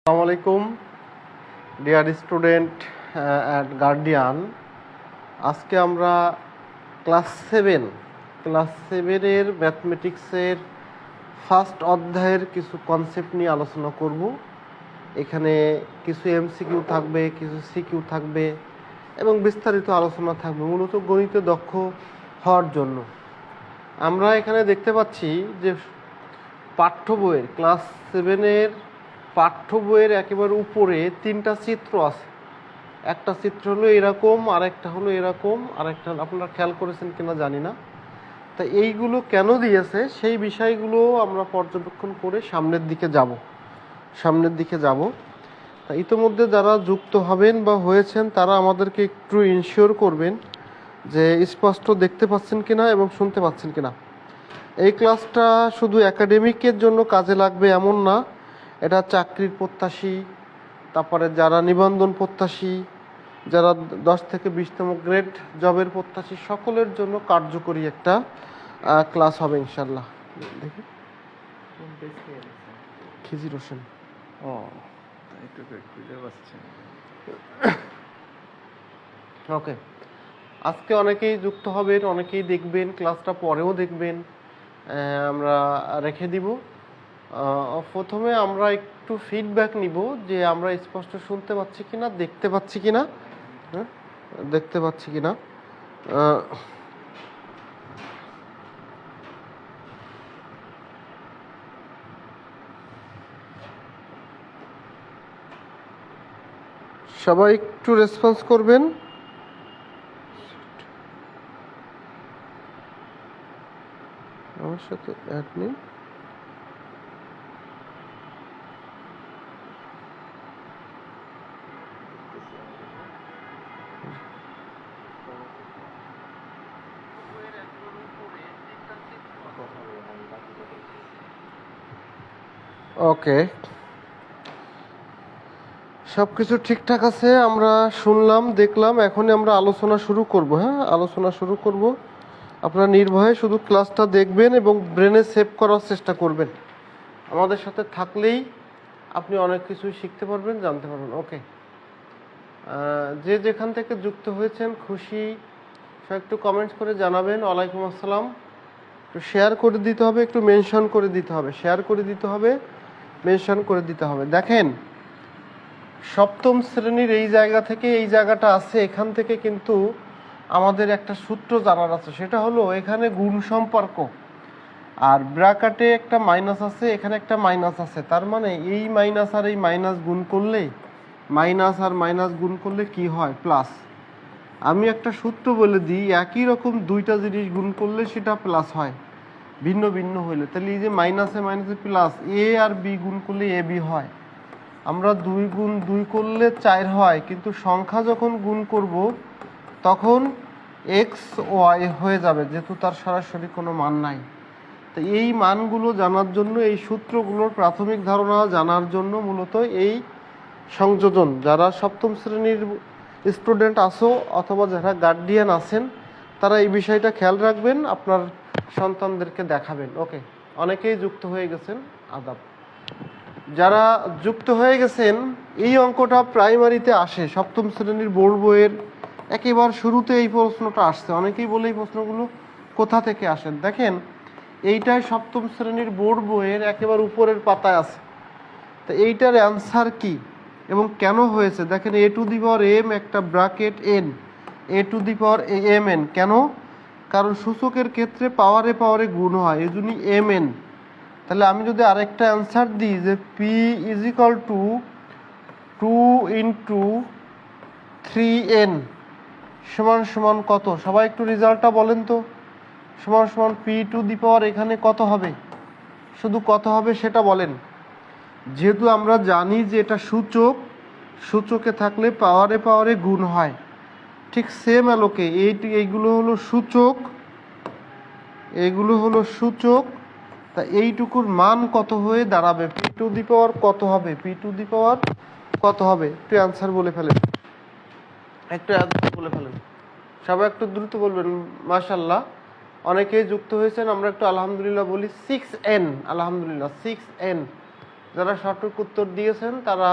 আসসালামু আলাইকুম dear student and guardian. আজকে আমরা ক্লাস সেভেনের ম্যাথমেটিক্সের ফার্স্ট অধ্যায়ের কিছু কনসেপ্ট নিয়ে আলোচনা করব। এখানে কিছু এমসিকিউ থাকবে, কিছু সিকিউ থাকবে এবং বিস্তারিত আলোচনা থাকবে, মূলত গণিতে দক্ষ হওয়ার জন্য। আমরা এখানে দেখতে পাচ্ছি যে পাঠ্য বইয়ের ক্লাস সেভেনের পাঠ্য বইয়ের একেবারে উপরে তিনটা চিত্র আছে। একটা চিত্র হলো এরকম, আরেকটা হলো এরকম, আরেকটা আপনারা খেয়াল করেছেন কিনা জানি না। তা এইগুলো কেন দিয়েছে সেই বিষয়গুলো আমরা পর্যবেক্ষণ করে সামনের দিকে যাব। তা ইতোমধ্যে যারা যুক্ত হবেন বা হয়েছেন তারা আমাদেরকে একটু ইনশিওর করবেন যে স্পষ্ট দেখতে পাচ্ছেন কিনা এবং শুনতে পাচ্ছেন কিনা। এই ক্লাসটা শুধু একাডেমিকের জন্য কাজে লাগবে এমন না, এটা চাকরির প্রত্যাশী, তারপরে যারা নিবন্ধন প্রত্যাশী, যারা 10 থেকে 20তম গ্রেড জবের প্রত্যাশী, সকলের জন্য কার্যকরী একটা ক্লাস হবে ইনশাল্লাহ। দেখি খিজির হোসেন। ওকে, আজকে অনেকেই যুক্ত হবেন, অনেকেই দেখবেন, ক্লাসটা পরেও দেখবেন, আমরা রেখে দিব। প্রথমে আমরা একটু ফিডব্যাক নিব যে আমরা স্পষ্ট শুনতে পাচ্ছি কিনা, দেখতে পাচ্ছি কিনা। দেখতে পাচ্ছি কিনা। সবাই একটু রেসপন্স করবেন। আমার সাথে অ্যাড নেই। ওকে, সব কিছু ঠিকঠাক আছে, আমরা শুনলাম, দেখলাম। এখনই আমরা আলোচনা শুরু করব। আলোচনা শুরু করব। আপনারা নির্ভয়ে শুধু ক্লাসটা দেখবেন এবং ব্রেনে সেভ করার চেষ্টা করবেন। আমাদের সাথে থাকলেই আপনি অনেক কিছুই শিখতে পারবেন, জানতে পারবেন। ওকে, যে যেখান থেকে যুক্ত হয়েছেন খুশি সব একটু কমেন্টস করে জানাবেন। ওয়ালাইকুম আসসালাম। একটু শেয়ার করে দিতে হবে, একটু মেনশন করে দিতে হবে, শেয়ার করে দিতে হবে, মেনশন করে দিতে হবে। দেখেন, সপ্তম শ্রেণীর এই জায়গা থেকে এই জায়গাটা আছে, এখান থেকে কিন্তু আমাদের একটা সূত্র জানার আছে। সেটা হলো এখানে গুণ সম্পর্ক, আর ব্র্যাকেটে একটা মাইনাস আছে, এখানে একটা মাইনাস আছে। তার মানে এই মাইনাস আর এই মাইনাস গুণ করলে, মাইনাস আর মাইনাস গুণ করলে কি হয়? প্লাস। আমি একটা সূত্র বলে দিই, একই রকম দুইটা জিনিস গুণ করলে সেটা প্লাস হয়, ভিন্ন ভিন্ন হইলে। তাহলে এই যে মাইনাসে মাইনাসে প্লাস, এ আর বি গুণ করলে এ বি হয়। আমরা 2 গুণ 2 করলে 4 হয়, কিন্তু সংখ্যা যখন গুণ করব তখন এক্স ওয়াই হয়ে যাবে, যেহেতু তার সরাসরি কোনো মান নাই। তো এই মানগুলো জানার জন্য, এই সূত্রগুলোর প্রাথমিক ধারণা জানার জন্য মূলত এই সংযোজন, যারা সপ্তম শ্রেণীর স্টুডেন্ট আসো অথবা যারা গার্ডিয়ান আছেন তারা এই বিষয়টা খেয়াল রাখবেন, আপনার সন্তানদেরকে দেখাবেন। ওকে, অনেকেই যুক্ত হয়ে গেছেন, আদাব। যারা যুক্ত হয়ে গেছেন, এই অঙ্কটা প্রাইমারিতে আসে, সপ্তম শ্রেণীর বোর্ড বইয়ের একেবারে শুরুতে এই প্রশ্নটা আসছে। অনেকেই বলে এই প্রশ্নগুলো কোথা থেকে আসে। দেখেন, এইটাই সপ্তম শ্রেণীর বোর্ড বইয়ের একেবারে উপরের পাতায় আছে। তো এইটার অ্যান্সার কি এবং কেন হয়েছে দেখেন, a to the power m একটা bracket n, a to the power m n. কেন? কারণ সূচকের ক্ষেত্রে পাওয়ারে পাওয়ারে গুণ হয়, এই জন্যই এম এন। তাহলে আমি যদি আরেকটা অ্যান্সার দিই যে P is equal to 2 into 3n সমান সমান কত? সবাই একটু রেজাল্টটা বলেন তো। সমান সমান পি টু দি পাওয়ার এখানে কত হবে? শুধু কত হবে সেটা বলেন। যেহেতু আমরা জানি যে এটা সূচক, সূচকে থাকলে পাওয়ারে পাওয়ারে গুণ হয়, ঠিক সেম আলোকে এইগুলো হলো সূচক, এইগুলো হলো সূচক। তা এইটুকুর মান কত হয়ে দাঁড়াবে? পি টু দি পাওয়ার কত হবে? পি টু দি পাওয়ার কত হবে? একটু অ্যান্সার বলে ফেলেন, একটু অ্যান্সার বলে ফেলেন। সবাই একটু দ্রুত বলবেন। মাশাআল্লাহ, অনেকেই যুক্ত হয়েছেন, আমরা একটু আলহামদুলিল্লাহ বলি। 6n, আলহামদুলিল্লাহ 6n। যারা সঠিক উত্তর দিয়েছেন তারা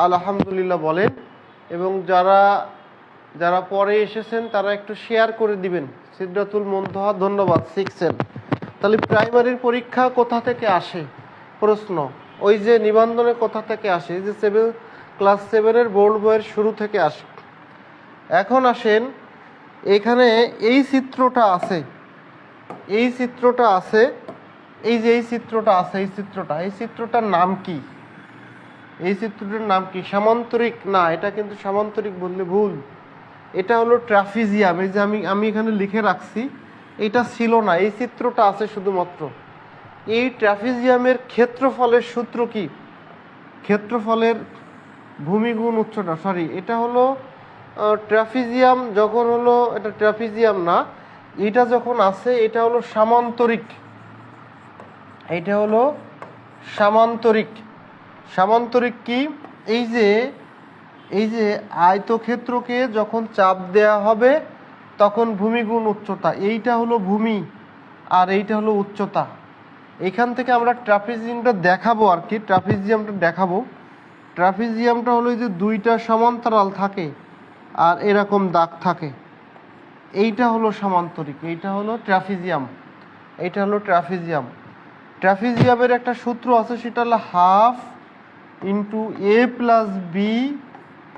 আলহামদুলিল্লাহ বলেন, এবং যারা পরে এসেছেন তারা একটু শেয়ার করে দিবেন। সিদরাতুল মুনতাহা, ধন্যবাদ, শিখছেন। তাহলে প্রাইমারির পরীক্ষা কোথা থেকে আসে প্রশ্ন, ওই যে নিবন্ধনে কোথা থেকে আসে, এই যে ক্লাস 7-এর বোর্ড বইয়ের শুরু থেকে আসে। এখন আসেন, এখানে এই চিত্রটা আছে, এই চিত্রটা আছে, এই যে এই চিত্রটা আছে, এই চিত্রটার নাম কি? এই চিত্রটার নাম কি? সামান্তরিক না, এটা কিন্তু সামান্তরিক বললে ভুল। এটা হলো ট্রাপিজিয়াম। এই যে আমি এখানে লিখে রাখছি, এটা ছিল না, এই চিত্রটা আছে শুধুমাত্র। এই ট্রাপিজিয়ামের ক্ষেত্রফলের সূত্র কি? ক্ষেত্রফলের ভূমি গুণ উচ্চতা, সরি, এটা হলো ট্রাপিজিয়াম। যখন হলো এটা ট্রাপিজিয়াম না, এটা যখন আছে এটা হলো সামান্তরিক। এটা হলো সামান্তরিক। সামান্তরিক কি? এই যে আয়তক্ষেত্রকে যখন চাপ দেয়া হবে তখন ভূমি গুণ উচ্চতা, এইটা হলো ভূমি আর এইটা হলো উচ্চতা। এখান থেকে আমরা ট্রাপিজিয়ামটা দেখাবো আর কি, ট্রাপিজিয়ামটা দেখাবো। ট্রাপিজিয়ামটা হলো যে দুইটা সমান্তরাল থাকে আর এরকম দাগ থাকে, এইটা হলো সামান্তরিক, এইটা হলো ট্রাপিজিয়াম, এইটা হলো ট্রাপিজিয়াম। ট্রাপিজিয়ামের একটা সূত্র আছে, সেটা হলো হাফ ইন্টু এ প্লাস বি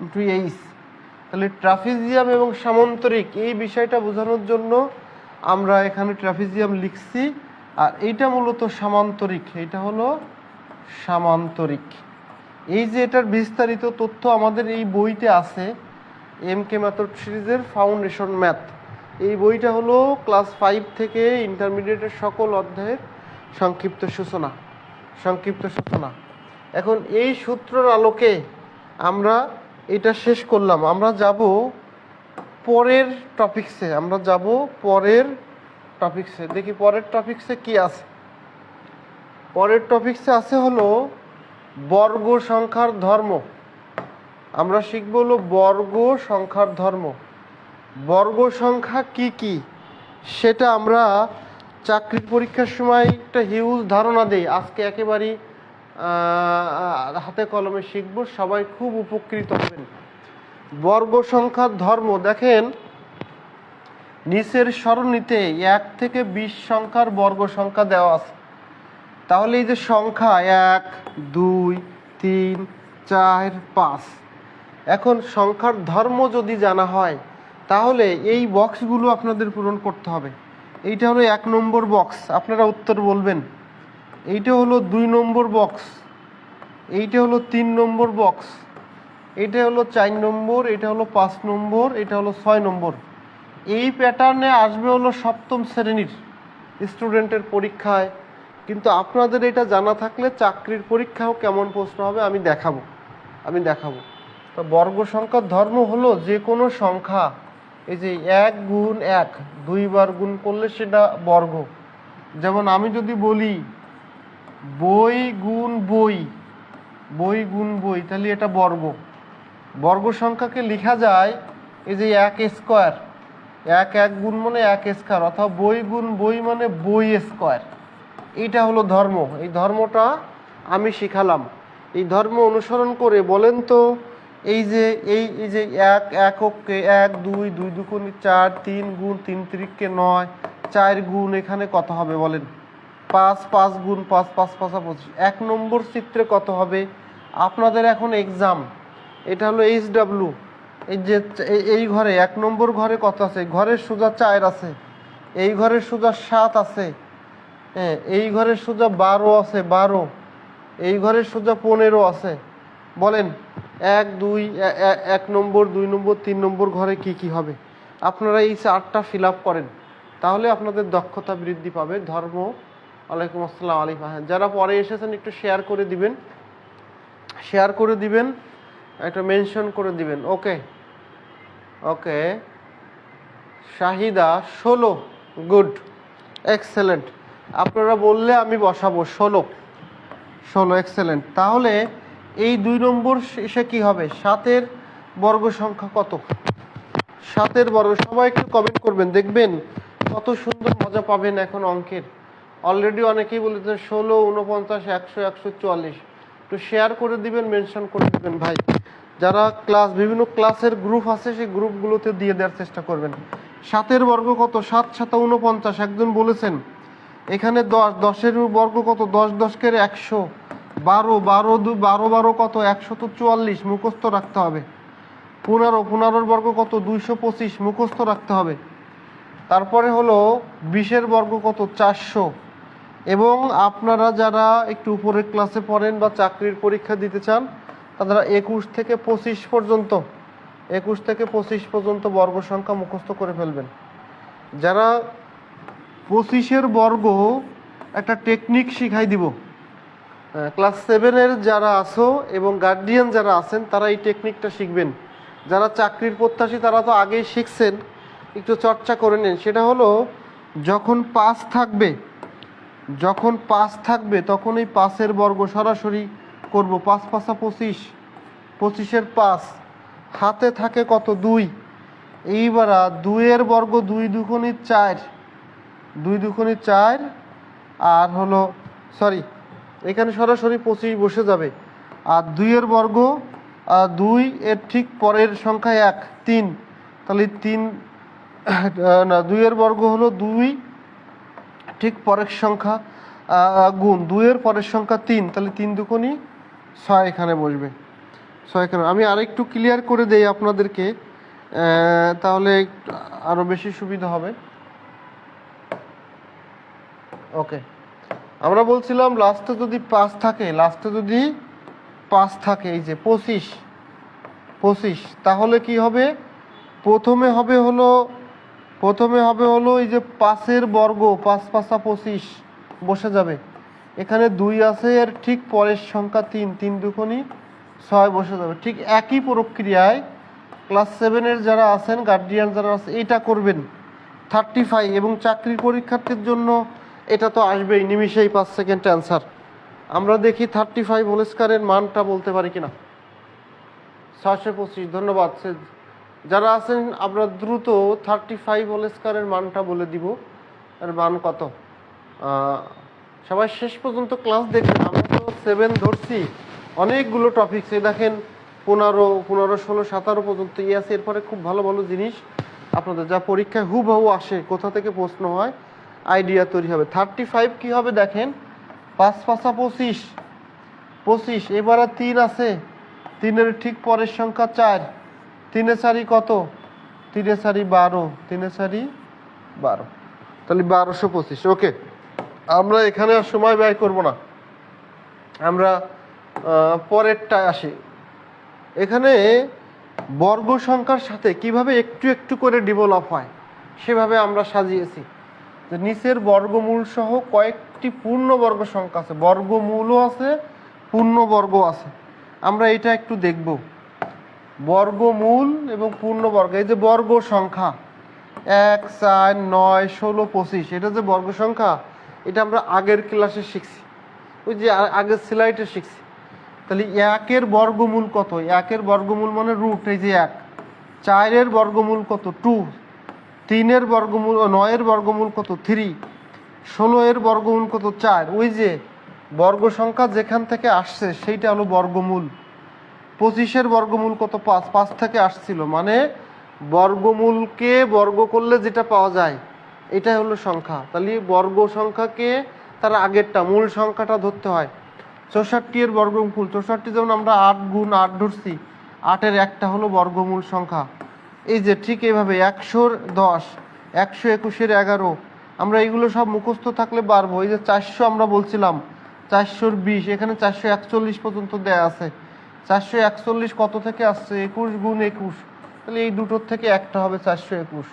ইন্টু এইচ। তাহলে ট্রাপিজিয়াম এবং সামান্তরিক এই বিষয়টা বোঝানোর জন্য আমরা এখানে ট্রাপিজিয়াম লিখছি, আর এইটা মূলত সামান্তরিক, এইটা হলো সামান্তরিক। এই যে এটার বিস্তারিত তথ্য আমাদের এই বইতে আছে, MK মেথড সিরিজের ফাউন্ডেশন ম্যাথ। এই বইটা হলো ক্লাস 5 থেকে ইন্টারমিডিয়েটের সকল অধ্যায়ের সংক্ষিপ্ত সূচনা। এখন এই সূত্রের আলোকে আমরা এটা শেষ করলাম। আমরা যাব পরের টপিকসে, দেখি পরের টপিকসে কি আছে। পরের টপিকসে আছে হলো বর্গ সংখ্যার ধর্ম। আমরা শিখব হলো বর্গ সংখ্যার ধর্ম। বর্গ সংখ্যা কি কি সেটা আমরা চাকরির পরীক্ষার সময় একটা হিউজ ধারণা দেই। আজকে একেবারেই হাতে কলমে শিখব, সবাই খুব উপকৃত হবেন। বর্গ সংখ্যার ধর্ম দেখেন, নিচের সরণিতে 1 থেকে 20 সংখ্যার বর্গ সংখ্যা দেওয়া আছে। তাহলে এই যে সংখ্যা 1, 2, 3, 4, 5, এখন সংখ্যার ধর্ম যদি জানা হয় তাহলে এই বক্সগুলো আপনাদের পূরণ করতে হবে। এইটা হলো 1 নম্বর বক্স, আপনারা উত্তর বলবেন। এইটা হলো 2 নম্বর বক্স, এইটা হলো 3 নম্বর বক্স, এইটা হলো 4 নম্বর, এটা হলো 5 নম্বর, এটা হলো 6 নম্বর। এই প্যাটার্নে আসবে হলো সপ্তম শ্রেণীর স্টুডেন্টের পরীক্ষায়। কিন্তু আপনাদের এটা জানা থাকলে চাকরির পরীক্ষাও কেমন প্রশ্ন হবে আমি দেখাবো। তো বর্গ সংখ্যার ধর্ম হলো যে কোনো সংখ্যা, এই যে 1 গুণ 1 2 বার গুণ করলে সেটা বর্গ। যেমন আমি যদি বলি বই গুণ বই, তাহলে এটা বর্গ। বর্গ সংখ্যাকে লেখা যায় এই যে 1 স্কোয়ার, 1 গুণ মানে 1 স্কোয়ার, অথবা বই গুণ বই মানে বই স্কোয়ার। এইটা হলো ধর্ম। এই ধর্মটা আমি শিখালাম। এই ধর্ম অনুসরণ করে বলেন তো, এই যে 1 এককে 1, 2 2 দুগুণে 4, 3 গুণ 3 3কে 9, 4 গুণ এখানে কত হবে বলেন? 5, 5 গুণ 5 5 5 25। 1 নম্বর চিত্রে কত হবে? আপনাদের এখন এক্সাম, এটা হলো HW। এই যে এই ঘরে 1 নম্বর ঘরে কত আছে? ঘরের সোজা 4 আছে, এই ঘরের সোজা 7 আছে, হ্যাঁ, এই ঘরের সোজা 12 আছে, 12, এই ঘরের সোজা 15 আছে। বলেন 1 নম্বর, 2 নম্বর, 3 নম্বর ঘরে কি কি হবে? আপনারা এই 4টা ফিল আপ করেন, তাহলে আপনাদের দক্ষতা বৃদ্ধি পাবে। ধর্ম। ওয়ালাইকুম আসসালাম আলিফা। হ্যাঁ, যারা পরে এসেছেন একটু শেয়ার করে দিবেন, একটা মেনশন করে দিবেন। ওকে। Shahida 16, good, excellent. আপনারা বললে আমি বসাবো 16, এক্সেলেন্ট। তাহলে এই 2 নম্বর এসে কি হবে? 7-এর বর্গ সংখ্যা কত? 7-এর বর্গ, সবাই একটু কমেন্ট করবেন, দেখবেন কত সুন্দর মজা পাবেন এখন অঙ্কের। অলরেডি অনেকেই বলেছেন 16, 49, 100, 144। একটু শেয়ার করে দিবেন, মেনশন করে দিবেন ভাই। যারা বিভিন্ন ক্লাসের গ্রুপ আছে সেই গ্রুপগুলোতে দিয়ে দেওয়ার চেষ্টা করবেন। 7-এর বর্গ কত? 7 7 49 একজন বলেছেন। এখানে 10, 10-এর বর্গ কত? 10 10 কে 100, 12 12 12 12 কত? 144 মুখস্থ রাখতে হবে। 15, 15-এর বর্গ কত? 225 মুখস্থ রাখতে হবে। তারপরে হলো 20-এর বর্গ কত? 400। এবং আপনারা যারা একটু উপরের ক্লাসে পড়েন বা চাকরির পরীক্ষা দিতে চান, তারা 21 থেকে 25 পর্যন্ত 21 থেকে 25 পর্যন্ত বর্গ সংখ্যা মুখস্থ করে ফেলবেন। যারা 25-এর বর্গ একটা টেকনিক শিখাই দিব। ক্লাস 7-এর যারা আছো এবং গার্ডিয়ান যারা আছেন তারা এই টেকনিকটা শিখবেন। যারা চাকরির প্রত্যাশী তারা তো আগেই শিখছেন, একটু চর্চা করে নিন। সেটা হলো যখন 5 থাকবে তখন এই 5-এর বর্গ সরাসরি করব। 5 5 25, 25-এর 5 হাতে থাকে কত? 2। এইবার 2-এর বর্গ 2 দুগুণে 4, 2 দুগুণে 4 আর হলো সরি এখানে সরাসরি 25 বসে যাবে। আর 2-এর বর্গ 2 এর ঠিক পরের সংখ্যা 1 3, তাহলে 3 না 2-এর বর্গ হলো 2 ঠিক পরের সংখ্যা গুণ 2-এর পরের সংখ্যা 3, তাহলে 3 দুগুণে 6 এখানে বসবে। 6 এখানে আমি আরেকটু ক্লিয়ার করে দেই আপনাদেরকে, তাহলে আরও বেশি সুবিধা হবে। ওকে, আমরা বলছিলাম লাস্টে যদি 5 থাকে, এই যে 25, তাহলে কি হবে? প্রথমে হবে হলো এই যে 5-এর বর্গ 5 5 25 বসে যাবে। এখানে 2 আছে, এর ঠিক পরের সংখ্যা 3, 3 দুগুণে 6 বসে যাবে। ঠিক একই প্রক্রিয়ায় ক্লাস 7-এর যারা আছেন, গার্ডিয়ান যারা আছে, এটা করবেন 35। এবং চাকরির পরীক্ষার্থীর জন্য এটা তো আসবেই নিমিশেই 5 সেকেন্ড অ্যান্সার। আমরা দেখি 35 হোল স্কয়ারের মানটা বলতে পারি কিনা। 625, ধন্যবাদ। যারা আছেন আমরা দ্রুত 35 হোল স্কয়ারের মানটা বলে দিব। এর মান কত? সবাই শেষ পর্যন্ত ক্লাস দেখবেন। আমরা তো 7 ধরছি, অনেকগুলো টপিকস। এই দেখেন 15, 16, 17 পর্যন্ত আছে। এরপরে খুব ভালো ভালো জিনিস আপনাদের যা পরীক্ষায় হুবহু আসে, কোথা থেকে প্রশ্ন হয়, আইডিয়া তৈরি হবে। 35 কি হবে দেখেন, 5 5 25, এবার 3 আছে, 3-এর ঠিক পরের সংখ্যা 4, 3 4 কত? 3 4 12, 3 4 12, তাহলে 1225। ওকে, আমরা এখানে আর সময় ব্যয় করব না, আমরা পরেরটায় আসি। এখানে বর্গ সংখ্যার সাথে কিভাবে একটু একটু করে ডেভেলপ হয় সেভাবে আমরা সাজিয়েছি। যে নিচের বর্গমূল সহ কয়েকটি পূর্ণবর্গ সংখ্যা আছে, বর্গমূলও আছে, পূর্ণবর্গ আছে। আমরা এটা একটু দেখব, বর্গমূল এবং পূর্ণবর্গ। এই যে বর্গ সংখ্যা 1 4 9 16 25, এটা যে বর্গ সংখ্যা, এটা আমরা আগের ক্লাসে শিখছি, ওই যে আগের স্লাইডে শিখছি। তাহলে 1-এর বর্গমূল কত? 1-এর বর্গমূল মানে রুট, এই যে 1। 4-এর বর্গমূল কত? 2। 3-এর বর্গমূল 9-এর বর্গমূল কত? 3। 16-এর বর্গমূল কত? 4। ওই যে বর্গ সংখ্যা যেখান থেকে আসছে সেইটা হলো বর্গমূল। 25-এর বর্গমূল কত? 5। 5 থেকে আসছিল, মানে বর্গমূলকে বর্গ করলে যেটা পাওয়া যায় এটাই হলো সংখ্যা। তাহলে বর্গ সংখ্যাকে তার আগেরটা মূল সংখ্যাটা ধরতে হয়। 64-এর বর্গমূল 64, যেমন আমরা 8 গুণ 8 ধরছি, 8-এর একটা হলো বর্গমূল সংখ্যা। এই যে ঠিক এইভাবে 100-র 10, 121-এর 11, আমরা এইগুলো সব মুখস্থ থাকলে পারবো। এই যে 400 আমরা বলছিলাম, 400-র 20, এখানে 441 পর্যন্ত দেয়া আছে। 441 কত থেকে আসছে? 21 গুণ 21, তাহলে এই দুটোর থেকে একটা হবে 421।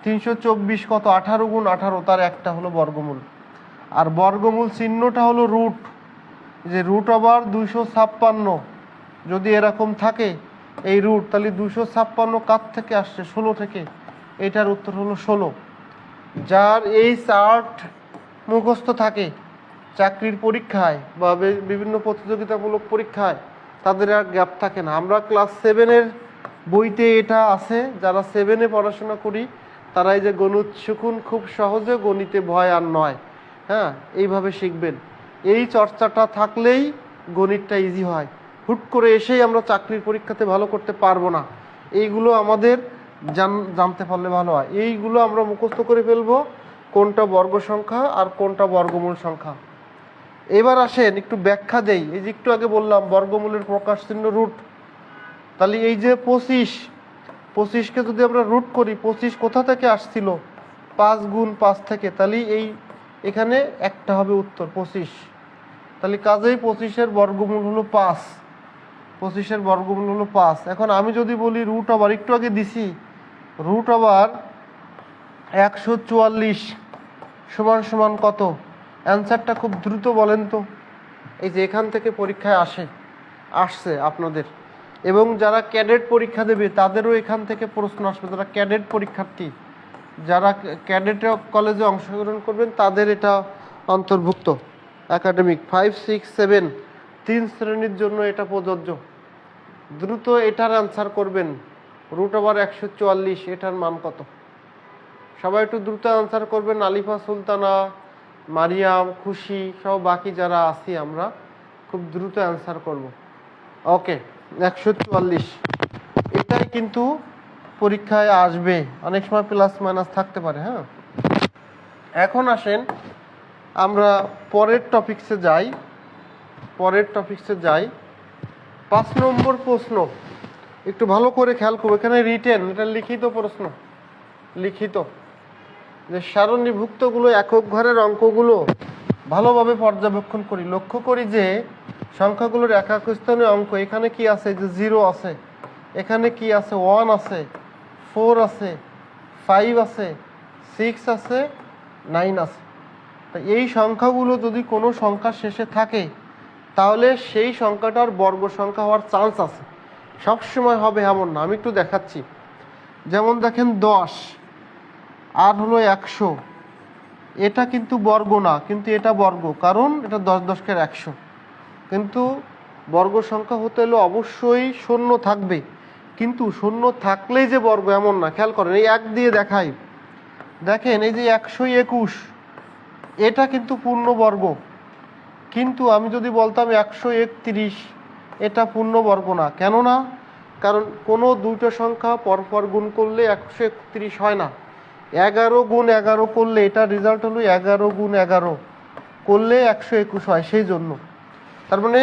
324 কত? 18 গুণ 18, তার একটা হলো বর্গমূল। আর বর্গমূল চিহ্নটা হলো রুট, যে রুট আবার 256 যদি এরকম থাকে এই রুট, তাহলে 256 কার থেকে আসছে? 16 থেকে। এটার উত্তর হলো 16। যার এই চার্ট মুখস্থ থাকে চাকরির পরীক্ষায় বা বিভিন্ন প্রতিযোগিতামূলক পরীক্ষায় তাদের আর গ্যাপ থাকে না। আমরা ক্লাস 7-এর বইতে এটা আছে, যারা 7-এ পড়াশোনা করি তারা এই যে গণিত শিখুন খুব সহজে, গণিতে ভয় আর নয়, হ্যাঁ, এইভাবে শিখবেন। এই চর্চাটা থাকলেই গণিতটা ইজি হয়। হুট করে এসেই আমরা চাকরির পরীক্ষাতে ভালো করতে পারবো না। এইগুলো আমাদের জানতে পারলে ভালো হয়। এইগুলো আমরা মুখস্থ করে ফেলবো, কোনটা বর্গ সংখ্যা আর কোনটা বর্গমূল সংখ্যা। এবার আসেন একটু ব্যাখ্যা দেই। এই যে একটু আগে বললাম বর্গমূলের প্রকাশ চিহ্ন রুট। তাহলে এই যে 25কে যদি আমরা রুট করি, 25 কোথা থেকে আসছিল? 5 গুণ 5 থেকে। তাহলে এখানে একটা হবে উত্তর 25। তাহলে কাজেই 25-এর বর্গমূল হলো 5। 25-এর বর্গমূল হলো 5। এখন আমি যদি বলি রুট আবার, একটু আগে দিছি, রুট আবার 144 সমান সমান কত? অ্যান্সারটা খুব দ্রুত বলেন তো। এই যে এখান থেকে পরীক্ষায় আসছে আপনাদের, এবং যারা ক্যাডেট পরীক্ষা দেবে তাদেরও এখান থেকে প্রশ্ন আসবে। যারা ক্যাডেট পরীক্ষার্থী, যারা ক্যাডেট কলেজে অংশগ্রহণ করবেন তাদের এটা অন্তর্ভুক্ত। একাডেমিক 5, 6, 7 3 শ্রেণীর জন্য এটা প্রযোজ্য। দ্রুত এটার অ্যান্সার করবেন। রুট ওভার 144 এটার মান কত? সবাই একটু দ্রুত অ্যান্সার করবেন। আলিফা সুলতানা, মারিয়াম, খুশি সহ বাকি যারা আছি আমরা খুব দ্রুত অ্যান্সার করব। ওকে, 144 এটাই কিন্তু পরীক্ষায় আসবে। অনেক সময় প্লাস মাইনাস থাকতে পারে। হ্যাঁ, এখন আসেন আমরা পরের টপিকসে যাই। 5 নম্বর প্রশ্ন একটু ভালো করে খেয়াল করবো। এখানে রিটেন, এটা লিখিত প্রশ্ন, লিখিত যে সারণীভুক্তগুলো একক ঘরের অঙ্কগুলো ভালোভাবে পর্যবেক্ষণ করি, লক্ষ্য করি যে সংখ্যাগুলোর একক স্থানীয় অঙ্ক এখানে কি আছে? যে 0 আছে, এখানে কি আছে? 1 আছে, 4 আছে, 5 আছে, 6 আছে, 9 আছে। তা এই সংখ্যাগুলো যদি কোনো সংখ্যার শেষে থাকে তাহলে সেই সংখ্যাটার বর্গ সংখ্যা হওয়ার চান্স আছে। সবসময় হবে এমন না। আমি একটু দেখাচ্ছি। যেমন দেখেন 10 আর হলো 100, এটা কিন্তু বর্গ না, কিন্তু এটা বর্গ, কারণ এটা 10 10 100। কিন্তু বর্গ সংখ্যা হতে হলে অবশ্যই শূন্য থাকবে, কিন্তু শূন্য থাকলেই যে বর্গ এমন না। খেয়াল করেন, এই 1 দিয়ে দেখাই। দেখেন এই যে 121, এটা কিন্তু পূর্ণবর্গ। কিন্তু আমি যদি বলতাম 131, এটা পূর্ণবর্গ না। কেন না? কারণ কোনো দুইটা সংখ্যা পরপর গুণ করলে 131 হয় না। 11 গুণ 11 করলে এটা রেজাল্ট হলো 11 গুণ 11 করলে 121 হয়। সেই জন্য তার মানে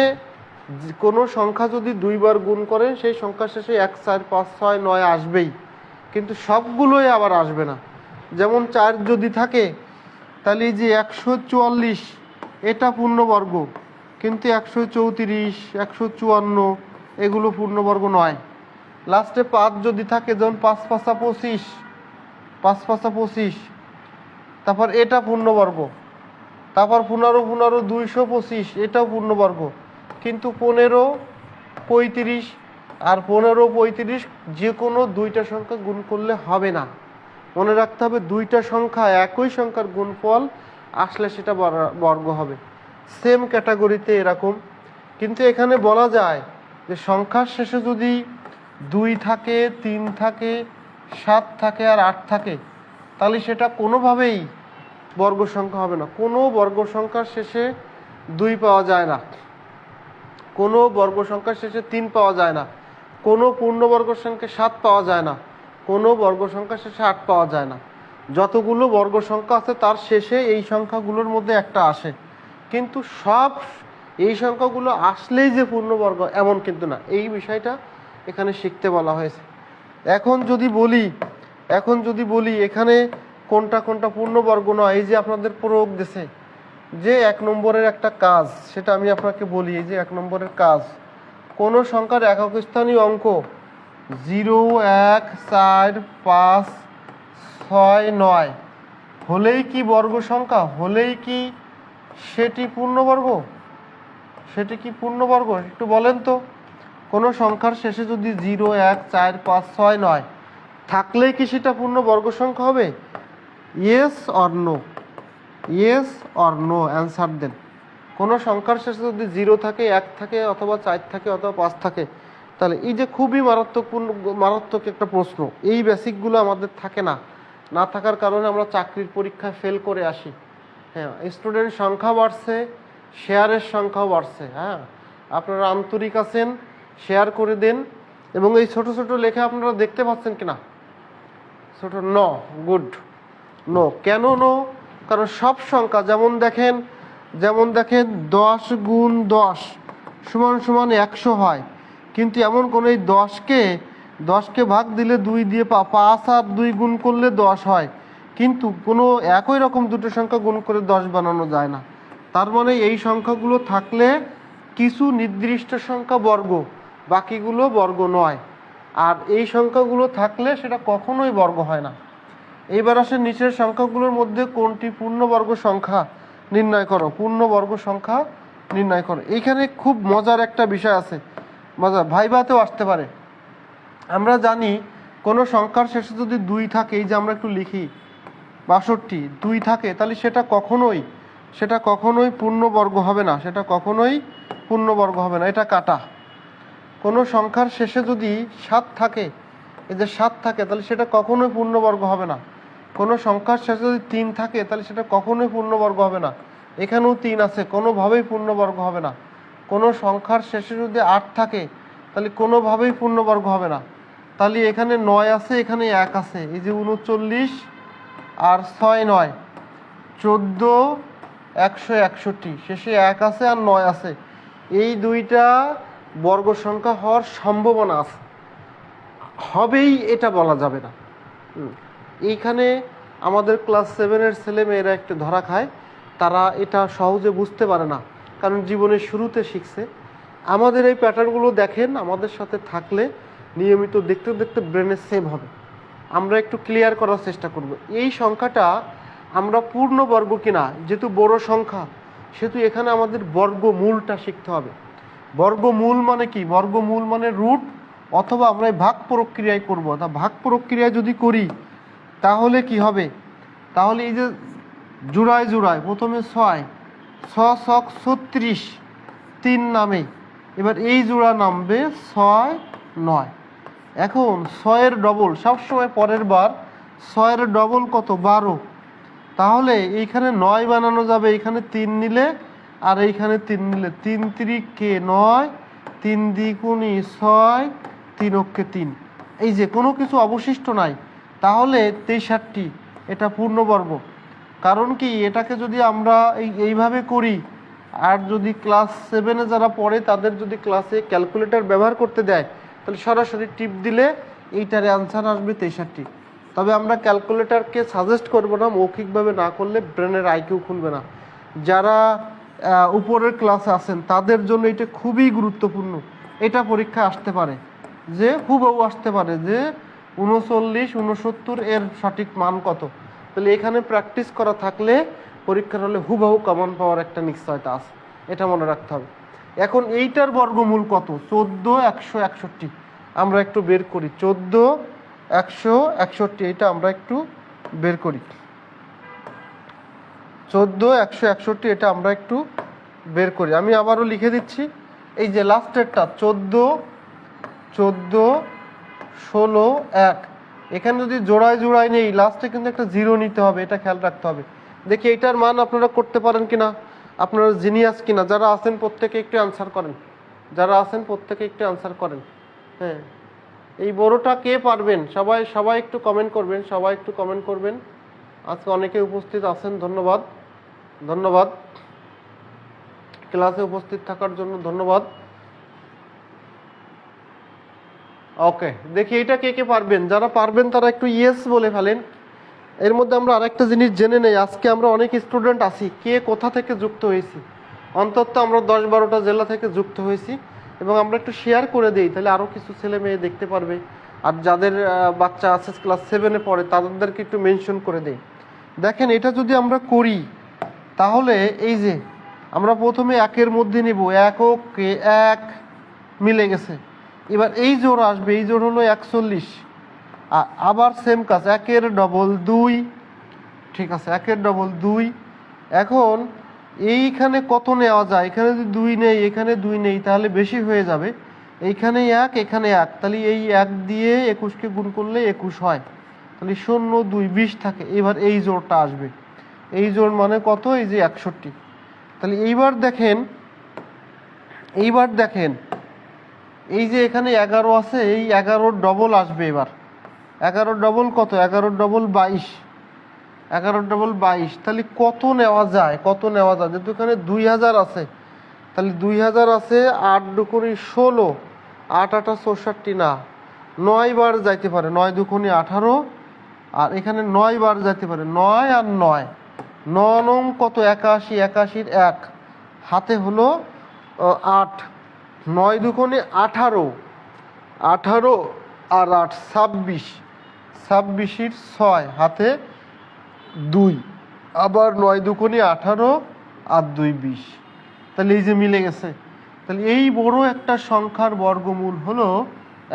কোনো সংখ্যা যদি দুইবার গুণ করেন সেই সংখ্যা শেষে 1, 4, 5, 6, 9 আসবেই, কিন্তু সবগুলোই আবার আসবে না। যেমন 4 যদি থাকে তাহলে এই যে 144 এটা পূর্ণবর্গ, কিন্তু 134, 154 এগুলো পূর্ণবর্গ নয়। লাস্টে 5 যদি থাকে, যেমন 5 5 25, 5 5 25, তারপর এটা পূর্ণবর্গ। তারপর 15 15 225, এটাও পূর্ণবর্গ। কিন্তু 15 35 আর 15 35 যে কোনো দুইটা সংখ্যা গুণ করলে হবে না। মনে রাখতে হবে দুইটা সংখ্যা একই সংখ্যার গুণফল আসলে সেটা বর্গ হবে। সেম ক্যাটাগরিতে এরকম। কিন্তু এখানে বলা যায় যে সংখ্যার শেষে যদি 2 থাকে, 3 থাকে, 7 থাকে আর 8 থাকে তাহলে সেটা কোনোভাবেই বর্গ সংখ্যা হবে না। কোনো বর্গ সংখ্যার শেষে 2 পাওয়া যায় না, কোনো বর্গ সংখ্যার শেষে 3 পাওয়া যায় না, কোনো পূর্ণবর্গ সংখ্যা 7 পাওয়া যায় না, কোনো বর্গ সংখ্যার শেষে 8 পাওয়া যায় না। যতগুলো বর্গ সংখ্যা আছে তার শেষে এই সংখ্যাগুলোর মধ্যে একটা আসে, কিন্তু সব এই সংখ্যাগুলো আসলেই যে পূর্ণবর্গ এমন কিন্তু না। এই বিষয়টা এখানে শিখতে বলা হয়েছে। এখন যদি বলি এখানে কোনটা কোনটা পূর্ণবর্গ নয়, এই যে আপনাদের প্রয়োগ দিছে যে 1 নম্বরের একটা কাজ, সেটা আমি আপনাকে বলি। এই যে 1 নম্বরের কাজ, কোন সংখ্যার একক স্থানীয় অঙ্ক 0, 1, 4, 5, 6, 9 হলেই কি বর্গ সংখ্যা? হলেই কি সেটি পূর্ণবর্গ? সেটি কি পূর্ণবর্গ? একটু বলেন তো। কোনো সংখ্যার শেষে যদি 0, 1, 4, 5, 6, 9 থাকলেই কি সেটা পূর্ণবর্গ সংখ্যা হবে? Yes or no? Yes or no answer দেন। কোনো সংখ্যার শেষে যদি 0 থাকে, 1 থাকে, অথবা 4 থাকে, অথবা 5 থাকে, তাহলে এই যে খুবই মারাত্মক একটা প্রশ্ন। এই বেসিকগুলো আমাদের থাকে না, না থাকার কারণে আমরা চাকরির পরীক্ষায় ফেল করে আসি। হ্যাঁ, স্টুডেন্ট সংখ্যা বাড়ছে, শেয়ারের সংখ্যাও বাড়ছে। হ্যাঁ, আপনারা আন্তরিক আছেন, শেয়ার করে দেন। এবং এই ছোট ছোট লেখা আপনারা দেখতে পাচ্ছেন কিনা? ছোট ন, গুড। নো, কেন নো? কারণ সব সংখ্যা যেমন দেখেন 10 গুণ 10 সমান সমান 100 হয়, কিন্তু এমন কোনো এই 10কে ভাগ দিলে 2 দিয়ে 5 আর 2 গুণ করলে 10 হয়, কিন্তু কোনো একই রকম দুটো সংখ্যা গুণ করে 10 বানানো যায় না। তার মানে এই সংখ্যাগুলো থাকলে কিছু নির্দিষ্ট সংখ্যা বর্গ, বাকিগুলো বর্গ নয়। আর এই সংখ্যাগুলো থাকলে সেটা কখনোই বর্গ হয় না। এইবার আসে নিচের সংখ্যাগুলোর মধ্যে কোনটি পূর্ণবর্গ সংখ্যা নির্ণয় করো। পূর্ণবর্গ সংখ্যা নির্ণয় করো। এইখানে খুব মজার একটা বিষয় আছে, মজা ভাইভাতেও আসতে পারে। আমরা জানি কোনো সংখ্যার শেষে যদি 2 থাকে, এই যে আমরা একটু লিখি 62, 2 থাকে, তাহলে সেটা কখনোই পূর্ণবর্গ হবে না, সেটা কখনোই পূর্ণবর্গ হবে না। এটা কাটা। কোনো সংখ্যার শেষে যদি 7 থাকে, এই যে 7 থাকে, তাহলে সেটা কখনোই পূর্ণবর্গ হবে না। কোনো সংখ্যার শেষে যদি 3 থাকে, তাহলে সেটা কখনোই পূর্ণবর্গ হবে না। এখানেও 3 আছে, কোনোভাবেই পূর্ণবর্গ হবে না। কোনো সংখ্যার শেষে যদি 8 থাকে, তাহলে কোনোভাবেই পূর্ণবর্গ হবে না। তাহলে এখানে 9 আছে, এখানে 1 আছে, এই যে 39 আর 6 9, 14 161, শেষে 1 আছে আর 9 আছে। এই দুইটা বর্গ সংখ্যা হওয়ার সম্ভাবনা আছে, হবেই এটা বলা যাবে না। এইখানে আমাদের ক্লাস 7-এর ছেলেমেয়েরা একটু ধরা খায়, তারা এটা সহজে বুঝতে পারে না, কারণ জীবনের শুরুতে শিখছে। আমাদের এই প্যাটার্নগুলো দেখেন, আমাদের সাথে থাকলে নিয়মিত দেখতে দেখতে ব্রেনে সেভ হবে। আমরা একটু ক্লিয়ার করার চেষ্টা করব এই সংখ্যাটা আমরা পূর্ণবর্গ কিনা। যেহেতু বড় সংখ্যা, সেহেতু এখানে আমাদের বর্গমূলটা শিখতে হবে। বর্গমূল মানে কি? বর্গমূল মানে রুট, অথবা আমরা ভাগ প্রক্রিয়ায় করব। তা ভাগ প্রক্রিয়ায় যদি করি তাহলে কি হবে? তাহলে এই যে জোড়ায় প্রথমে 6 6 36 3 নামে, এবার এই জোড়া নামবে 6 9। এখন 6-এর ডবল সবসময় পরের বার, 6-এর ডবল কত? 12। তাহলে এইখানে 9 বানানো যাবে, এইখানে 3 নিলে আর এইখানে 3 নিলে, 3 3 9, 3 দ্বিগুণী 6, 3 অক্ষে 3। এই যে কোনো কিছু অবশিষ্ট নাই, তাহলে 63, এটা পূর্ণবর্গ। কারণ কি, এটাকে যদি আমরা এইভাবে করি, আর যদি ক্লাস 7-এ যারা পড়ে তাদের যদি ক্লাসে ক্যালকুলেটর ব্যবহার করতে দেয়, তাহলে সরাসরি টিপ দিলে এইটার অ্যান্সার আসবে 63। তবে আমরা ক্যালকুলেটরকে সাজেস্ট করব না, মৌখিকভাবে না করলে ব্রেনের আইকিউ খুলবে না। যারা উপরের ক্লাসে আছেন তাদের জন্য এটা খুবই গুরুত্বপূর্ণ। এটা পরীক্ষা আসতে পারে, যে হুবহু আসতে পারে যে 39 69 এর সঠিক মান কত। তাহলে এখানে প্র্যাকটিস করা থাকলে পরীক্ষার হলে হুবহু কমন পাওয়ার একটা নিশ্চয়তা আছে, এটা মনে রাখতে হবে। এখন এইটার বর্গমূল কত? 14 161। আমরা একটু বের করি 14 161, এটা আমরা একটু বের করি। 14 161, এটা আমরা একটু বের করি। আমি আবারও লিখে দিচ্ছি, এই যে লাস্টেরটা 14 16 1, এখানে যদি জোড়ায় নেই, লাস্টে কিন্তু একটা 0 নিতে হবে, এটা খেয়াল রাখতে হবে। দেখি এইটার মান আপনারা করতে পারেন কিনা, আপনারা জিনিয়াস কিনা। যারা আছেন প্রত্যেকে একটু আনসার করেন, হ্যাঁ, এই বড়টা কে পারবেন? সবাই একটু কমেন্ট করবেন, আজকে অনেকে উপস্থিত আছেন, ধন্যবাদ ক্লাসে উপস্থিত থাকার জন্য, ধন্যবাদ। ওকে, দেখি এটা কে পারবেন। যারা পারবেন তারা একটু ইয়েস বলে ফেলেন। এর মধ্যে আমরা আরেকটা জিনিস জেনে নেই, আজকে আমরা অনেক স্টুডেন্ট আছি, কে কোথা থেকে যুক্ত হয়েছি। অন্তত আমরা 10-12টা জেলা থেকে যুক্ত হয়েছি, এবং আমরা একটু শেয়ার করে দিই, তাহলে আরও কিছু ছেলে মেয়ে দেখতে পারবে। আর যাদের বাচ্চা আছে ক্লাস 7-এ পড়ে তাদেরকে একটু মেনশন করে দেই। দেখেন, এটা যদি আমরা করি তাহলে এই যে আমরা প্রথমে 1-এর মধ্যে নিব, 1 1 মিলে গেছে। এবার এই জোড় আসবে, এই জোড় হলো 41। আবার সেম কাজ, 1-এর ডবল 2, ঠিক আছে, 1-এর ডবল 2। এখন এইখানে কত নেওয়া যায়? এখানে যদি 2 নেই, এখানে 2 নেই, তাহলে বেশি হয়ে যাবে। এইখানে 1, এখানে 1, তাহলে এই 1 দিয়ে 21কে গুণ করলে 21 হয়, তাহলে 0 2 20 থাকে। এবার এই জোড়টা আসবে, এই জোড় মানে কত? এই যে 61। তাহলে এইবার দেখেন এই যে এখানে 11 আছে, এই 11 ডবল আসবে এবার। 11 ডবল কত? 11 ডবল 22। 11 ডবল 22। তাহলে কত নেওয়া যায়? যেহেতু এখানে 2000 আছে, তাহলে 2000 আছে, 8 দুগুণে 16, 8 8 64 না, 9 বার যাইতে পারে, 9 দুগুণে 18, আর এখানে 9 বার যাইতে পারে, 9 আর 9, 9 নং কত? 81, 81 1 হাতে হলো 8, 9 দুগুণে 18, 18 আর 8 26, 26 6 হাতে 2, আবার 9 দুগুণে 18 আর 2 20। তাহলে এই যে মিলে গেছে। তাহলে এই বড় একটা সংখ্যার বর্গমূল হলো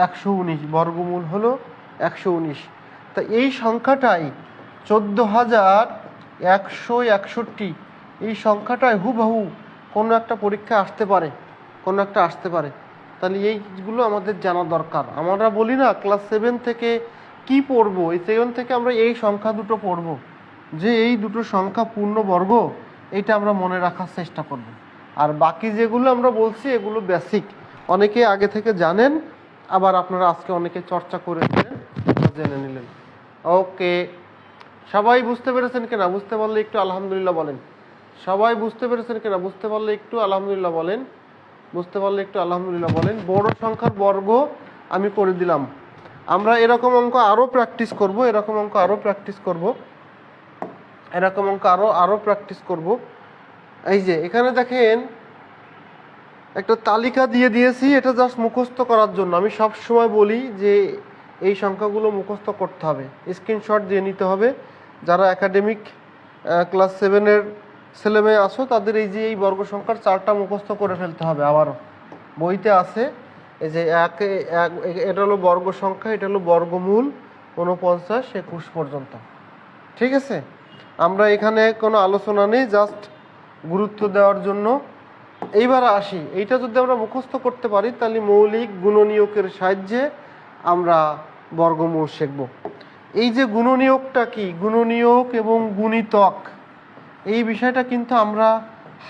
119, বর্গমূল হলো 119। তা এই সংখ্যাটাই 14,161, এই সংখ্যাটাই হুবহু কোনো একটা পরীক্ষা আসতে পারে, তাহলে এইগুলো আমাদের জানা দরকার। আমরা বলি না ক্লাস 7 থেকে কি পড়বো, এই 7 থেকে আমরা এই সংখ্যা দুটো পড়বো, যে এই দুটো সংখ্যা পূর্ণবর্গ, এটা আমরা মনে রাখার চেষ্টা করব। আর বাকি যেগুলো আমরা বলছি এগুলো বেসিক, অনেকে আগে থেকে জানেন, আবার আপনারা আজকে অনেকে চর্চা করে জেনে নিলেন। ওকে, সবাই বুঝতে পেরেছেন কিনা? বুঝতে পারলে একটু আলহামদুলিল্লাহ বলেন। সবাই বুঝতে পেরেছেন কিনা? বুঝতে পারলে একটু আলহামদুলিল্লাহ বলেন। বড় সংখ্যার বর্গ আমি করে দিলাম। আমরা এরকম অঙ্ক আরও প্র্যাকটিস করব, এই যে এখানে দেখেন একটা তালিকা দিয়ে দিয়েছি, এটা জাস্ট মুখস্থ করার জন্য। আমি সব সময় বলি যে এই সংখ্যাগুলো মুখস্থ করতে হবে, স্ক্রিনশট দিয়ে নিতে হবে। যারা একাডেমিক ক্লাস 7-এর ছেলেমেয়ে আসো, তাদের এই যে এই বর্গ সংখ্যার 4টা মুখস্থ করে ফেলতে হবে। আবারও বইতে আছে, এই যে এটা হলো বর্গ সংখ্যা, এটা হলো বর্গমূল 49 21 পর্যন্ত। ঠিক আছে, আমরা এখানে কোনো আলোচনা নেই, জাস্ট গুরুত্ব দেওয়ার জন্য। এইবার আসি, এইটা যদি আমরা মুখস্থ করতে পারি তাহলে মৌলিক গুণনীয়কের সাহায্যে আমরা বর্গমূল শিখব। এই যে গুণনীয়কটা কি, গুণনীয়ক এবং গুণিতক, এই বিষয়টা কিন্তু আমরা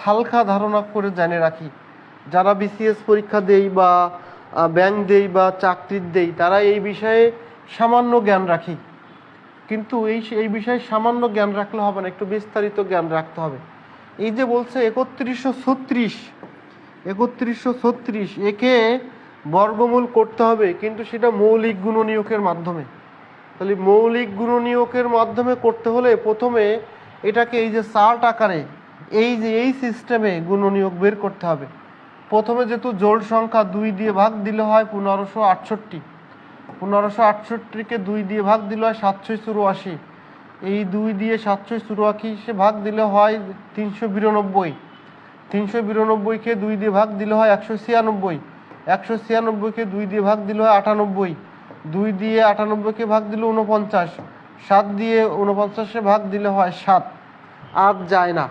হালকা ধারণা করে জেনে রাখি। যারা বিসিএস পরীক্ষা দেই বা ব্যাংক দেই বা চাকরির দেই, তারা এই বিষয়ে সামান্য জ্ঞান রাখি, কিন্তু এই বিষয়ে সামান্য জ্ঞান রাখলে হবে না, একটু বিস্তারিত জ্ঞান রাখতে হবে। এই যে বলছে 3136, একে বর্গমূল করতে হবে, কিন্তু সেটা মৌলিক গুণনীয়কের মাধ্যমে। তাহলে মৌলিক গুণনীয়কের মাধ্যমে করতে হলে প্রথমে এটাকে এই যে চার্ট আকারে এই সিস্টেমে গুণনীয়ক বের করতে হবে। প্রথমে যেহেতু জোড় সংখ্যা 2 দিয়ে ভাগ দিলে হয় 1568, 1568কে 2 দিয়ে ভাগ দিলে হয় 784, এই 2 দিয়ে 784 ভাগ দিলে হয় 392, 392কে 2 দিয়ে ভাগ দিলে হয় 196, 196কে 2 দিয়ে ভাগ দিলে হয় 98, 2 দিয়ে 98কে ভাগ দিলে 49, 7 দিয়ে 49 ভাগ দিলে হয় 7, আর যায় না।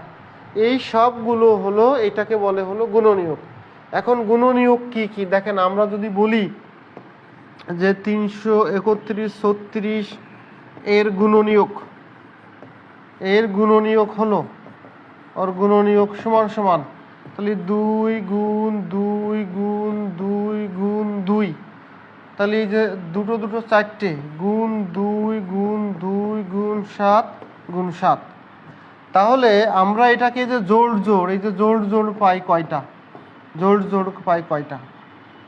এই সবগুলো হলো, এটাকে বলে হলো গুণনীয়ক। এখন গুণনীয়ক কি কি দেখেন, আমরা যদি বলি যে 331 এর গুণনীয়ক হলো, ওর গুণনীয়ক সমান সমান, তাহলে 2 গুণ 2 গুণ 2 গুণ 2, তাহলে এই যে দুটো 4টে গুণ 2 গুণ 2 গুণ 7 গুণ 7। তাহলে আমরা এটাকে যে জোড় এই যে জোড় পাই কয়টা,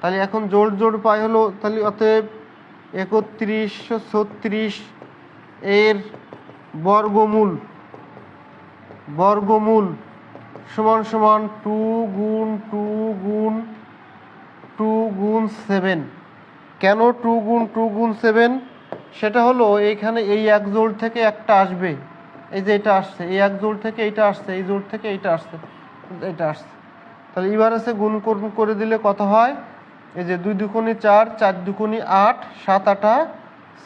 তাহলে এখন জোড় পাই হলো, তাহলে অতএব 3136 এর বর্গমূল সমান সমান 2 গুণ 2 গুণ 2 গুণ 7। কেন 2 গুণ 2 গুণ 7? সেটা হলো এইখানে এই এক জোড় থেকে একটা আসবে, এই যে এটা আসছে, এই এক জোড় থেকে এইটা আসছে, এই জোড় থেকে এইটা আসছে, তাহলে এবার আছে গুণ করে দিলে কত হয়, এই যে 2 দুগুণে 4, 4 দুগুণে 8, 7 8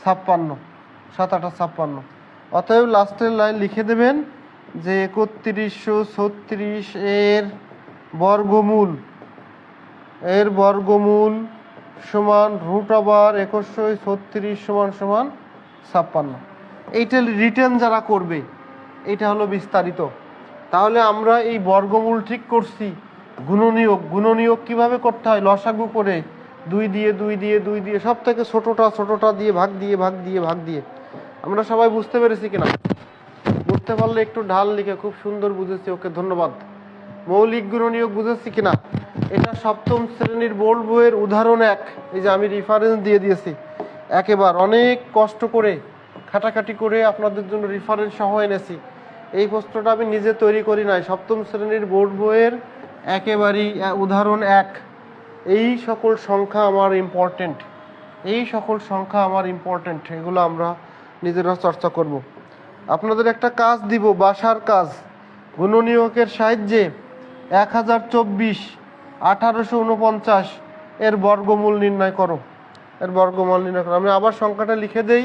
56, অতএব লাস্টের লাইন লিখে দেবেন যে 3136 এর বর্গমূল সমান √2136 সমান 56। এইটা রিটেন যারা করবে, এটা হলো বিস্তারিত। তাহলে আমরা এই বর্গমূল ঠিক করছি। গুণনীয়ক, গুণনীয়ক কিভাবে করতে হয়? লসাগু করে 2 দিয়ে 2 দিয়ে 2 দিয়ে সব থেকে ছোটটা দিয়ে ভাগ দিয়ে ভাগ দিয়ে ভাগ দিয়ে। আমরা সবাই বুঝতে পেরেছি কিনা? বুঝতে পারলে একটু ঢাল লিখে, খুব সুন্দর বুঝেছি, ওকে ধন্যবাদ। মৌলিক গুণনীয়ক বুঝেছি কিনা? এটা সপ্তম শ্রেণীর বোর্ড বইয়ের উদাহরণ 1। এই যে আমি রেফারেন্স দিয়ে দিয়েছি, একেবারে অনেক কষ্ট করে খাটাখাটি করে আপনাদের জন্য রেফারেন্স সহ এনেছি। এই প্রশ্নটা আমি নিজে তৈরি করি নাই, সপ্তম শ্রেণীর বোর্ড বইয়ের একেবারেই উদাহরণ 1। এই সকল সংখ্যা আমার ইম্পর্টেন্ট, এই সকল সংখ্যা আমার ইম্পর্টেন্ট, এগুলো আমরা নিজেরা চর্চা করব। আপনাদের একটা কাজ দিব, বাসার কাজ। গুণনীয়কের সাহায্যে 1024 1849 এর বর্গমূল নির্ণয় করো। এর বর্গমূল নির্ণয় করো। আমি আবার সংখ্যাটা লিখে দেই,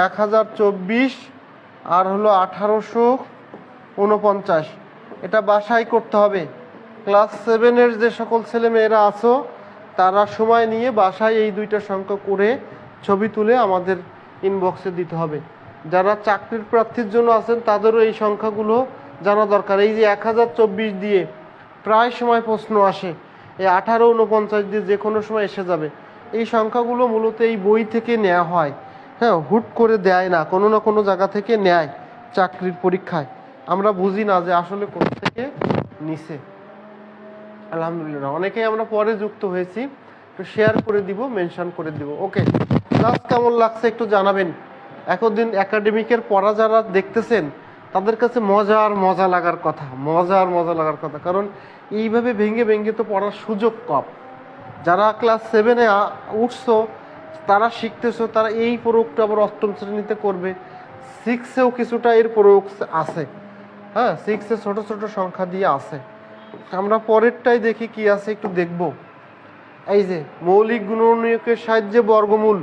1024 আর হলো 1849। এটা বাসায় করতে হবে। ক্লাস 7-এর যে সকল ছেলেমেয়েরা আছো তারা সময় নিয়ে বাসায় এই দুইটা সংখ্যা করে ছবি তুলে আমাদের ইনবক্সে দিতে হবে। যারা চাকরির প্রার্থীর জন্য আছেন তাদেরও এই সংখ্যাগুলো জানা দরকার। এই যে 1024 দিয়ে প্রায় সময় প্রশ্ন আসে, এই 1849 দিয়ে যে কোনো সময় এসে যাবে। এই সংখ্যাগুলো মূলত এই বই থেকে নেওয়া হয়, হ্যাঁ, হুট করে দেয় না, কোনো না কোনো জায়গা থেকে নেয় চাকরির পরীক্ষায়। আমরা বুঝি না যে আসলে কোথা থেকে নিছে। আলহামদুলিল্লাহ, অনেকেই আমরা পরে যুক্ত হয়েছি, তো শেয়ার করে দিব, মেনশন করে দিব। ওকে, ক্লাস কেমন লাগছে একটু জানাবেন। এতদিন একাডেমিকের পড়া যারা দেখতেছেন তাদের কাছে মজা লাগার কথা, মজা লাগার কথা, কারণ এইভাবে ভেঙে ভেঙে তো পড়ার সুযোগ কম। যারা ক্লাস 7-এ উঠছো তারা শিখতেছো, তারা এই প্রয়োগটা আবার অষ্টম শ্রেণীতে করবে। 6-এও কিছুটা এর প্রয়োগ আছে, হ্যাঁ, 6-এ ছোট ছোট সংখ্যা দিয়ে আছে। আমরা পরেরটাই দেখি কি আছে, একটু দেখব। এই যে মৌলিক গুণনীয়কের সাহায্যে বর্গমূল,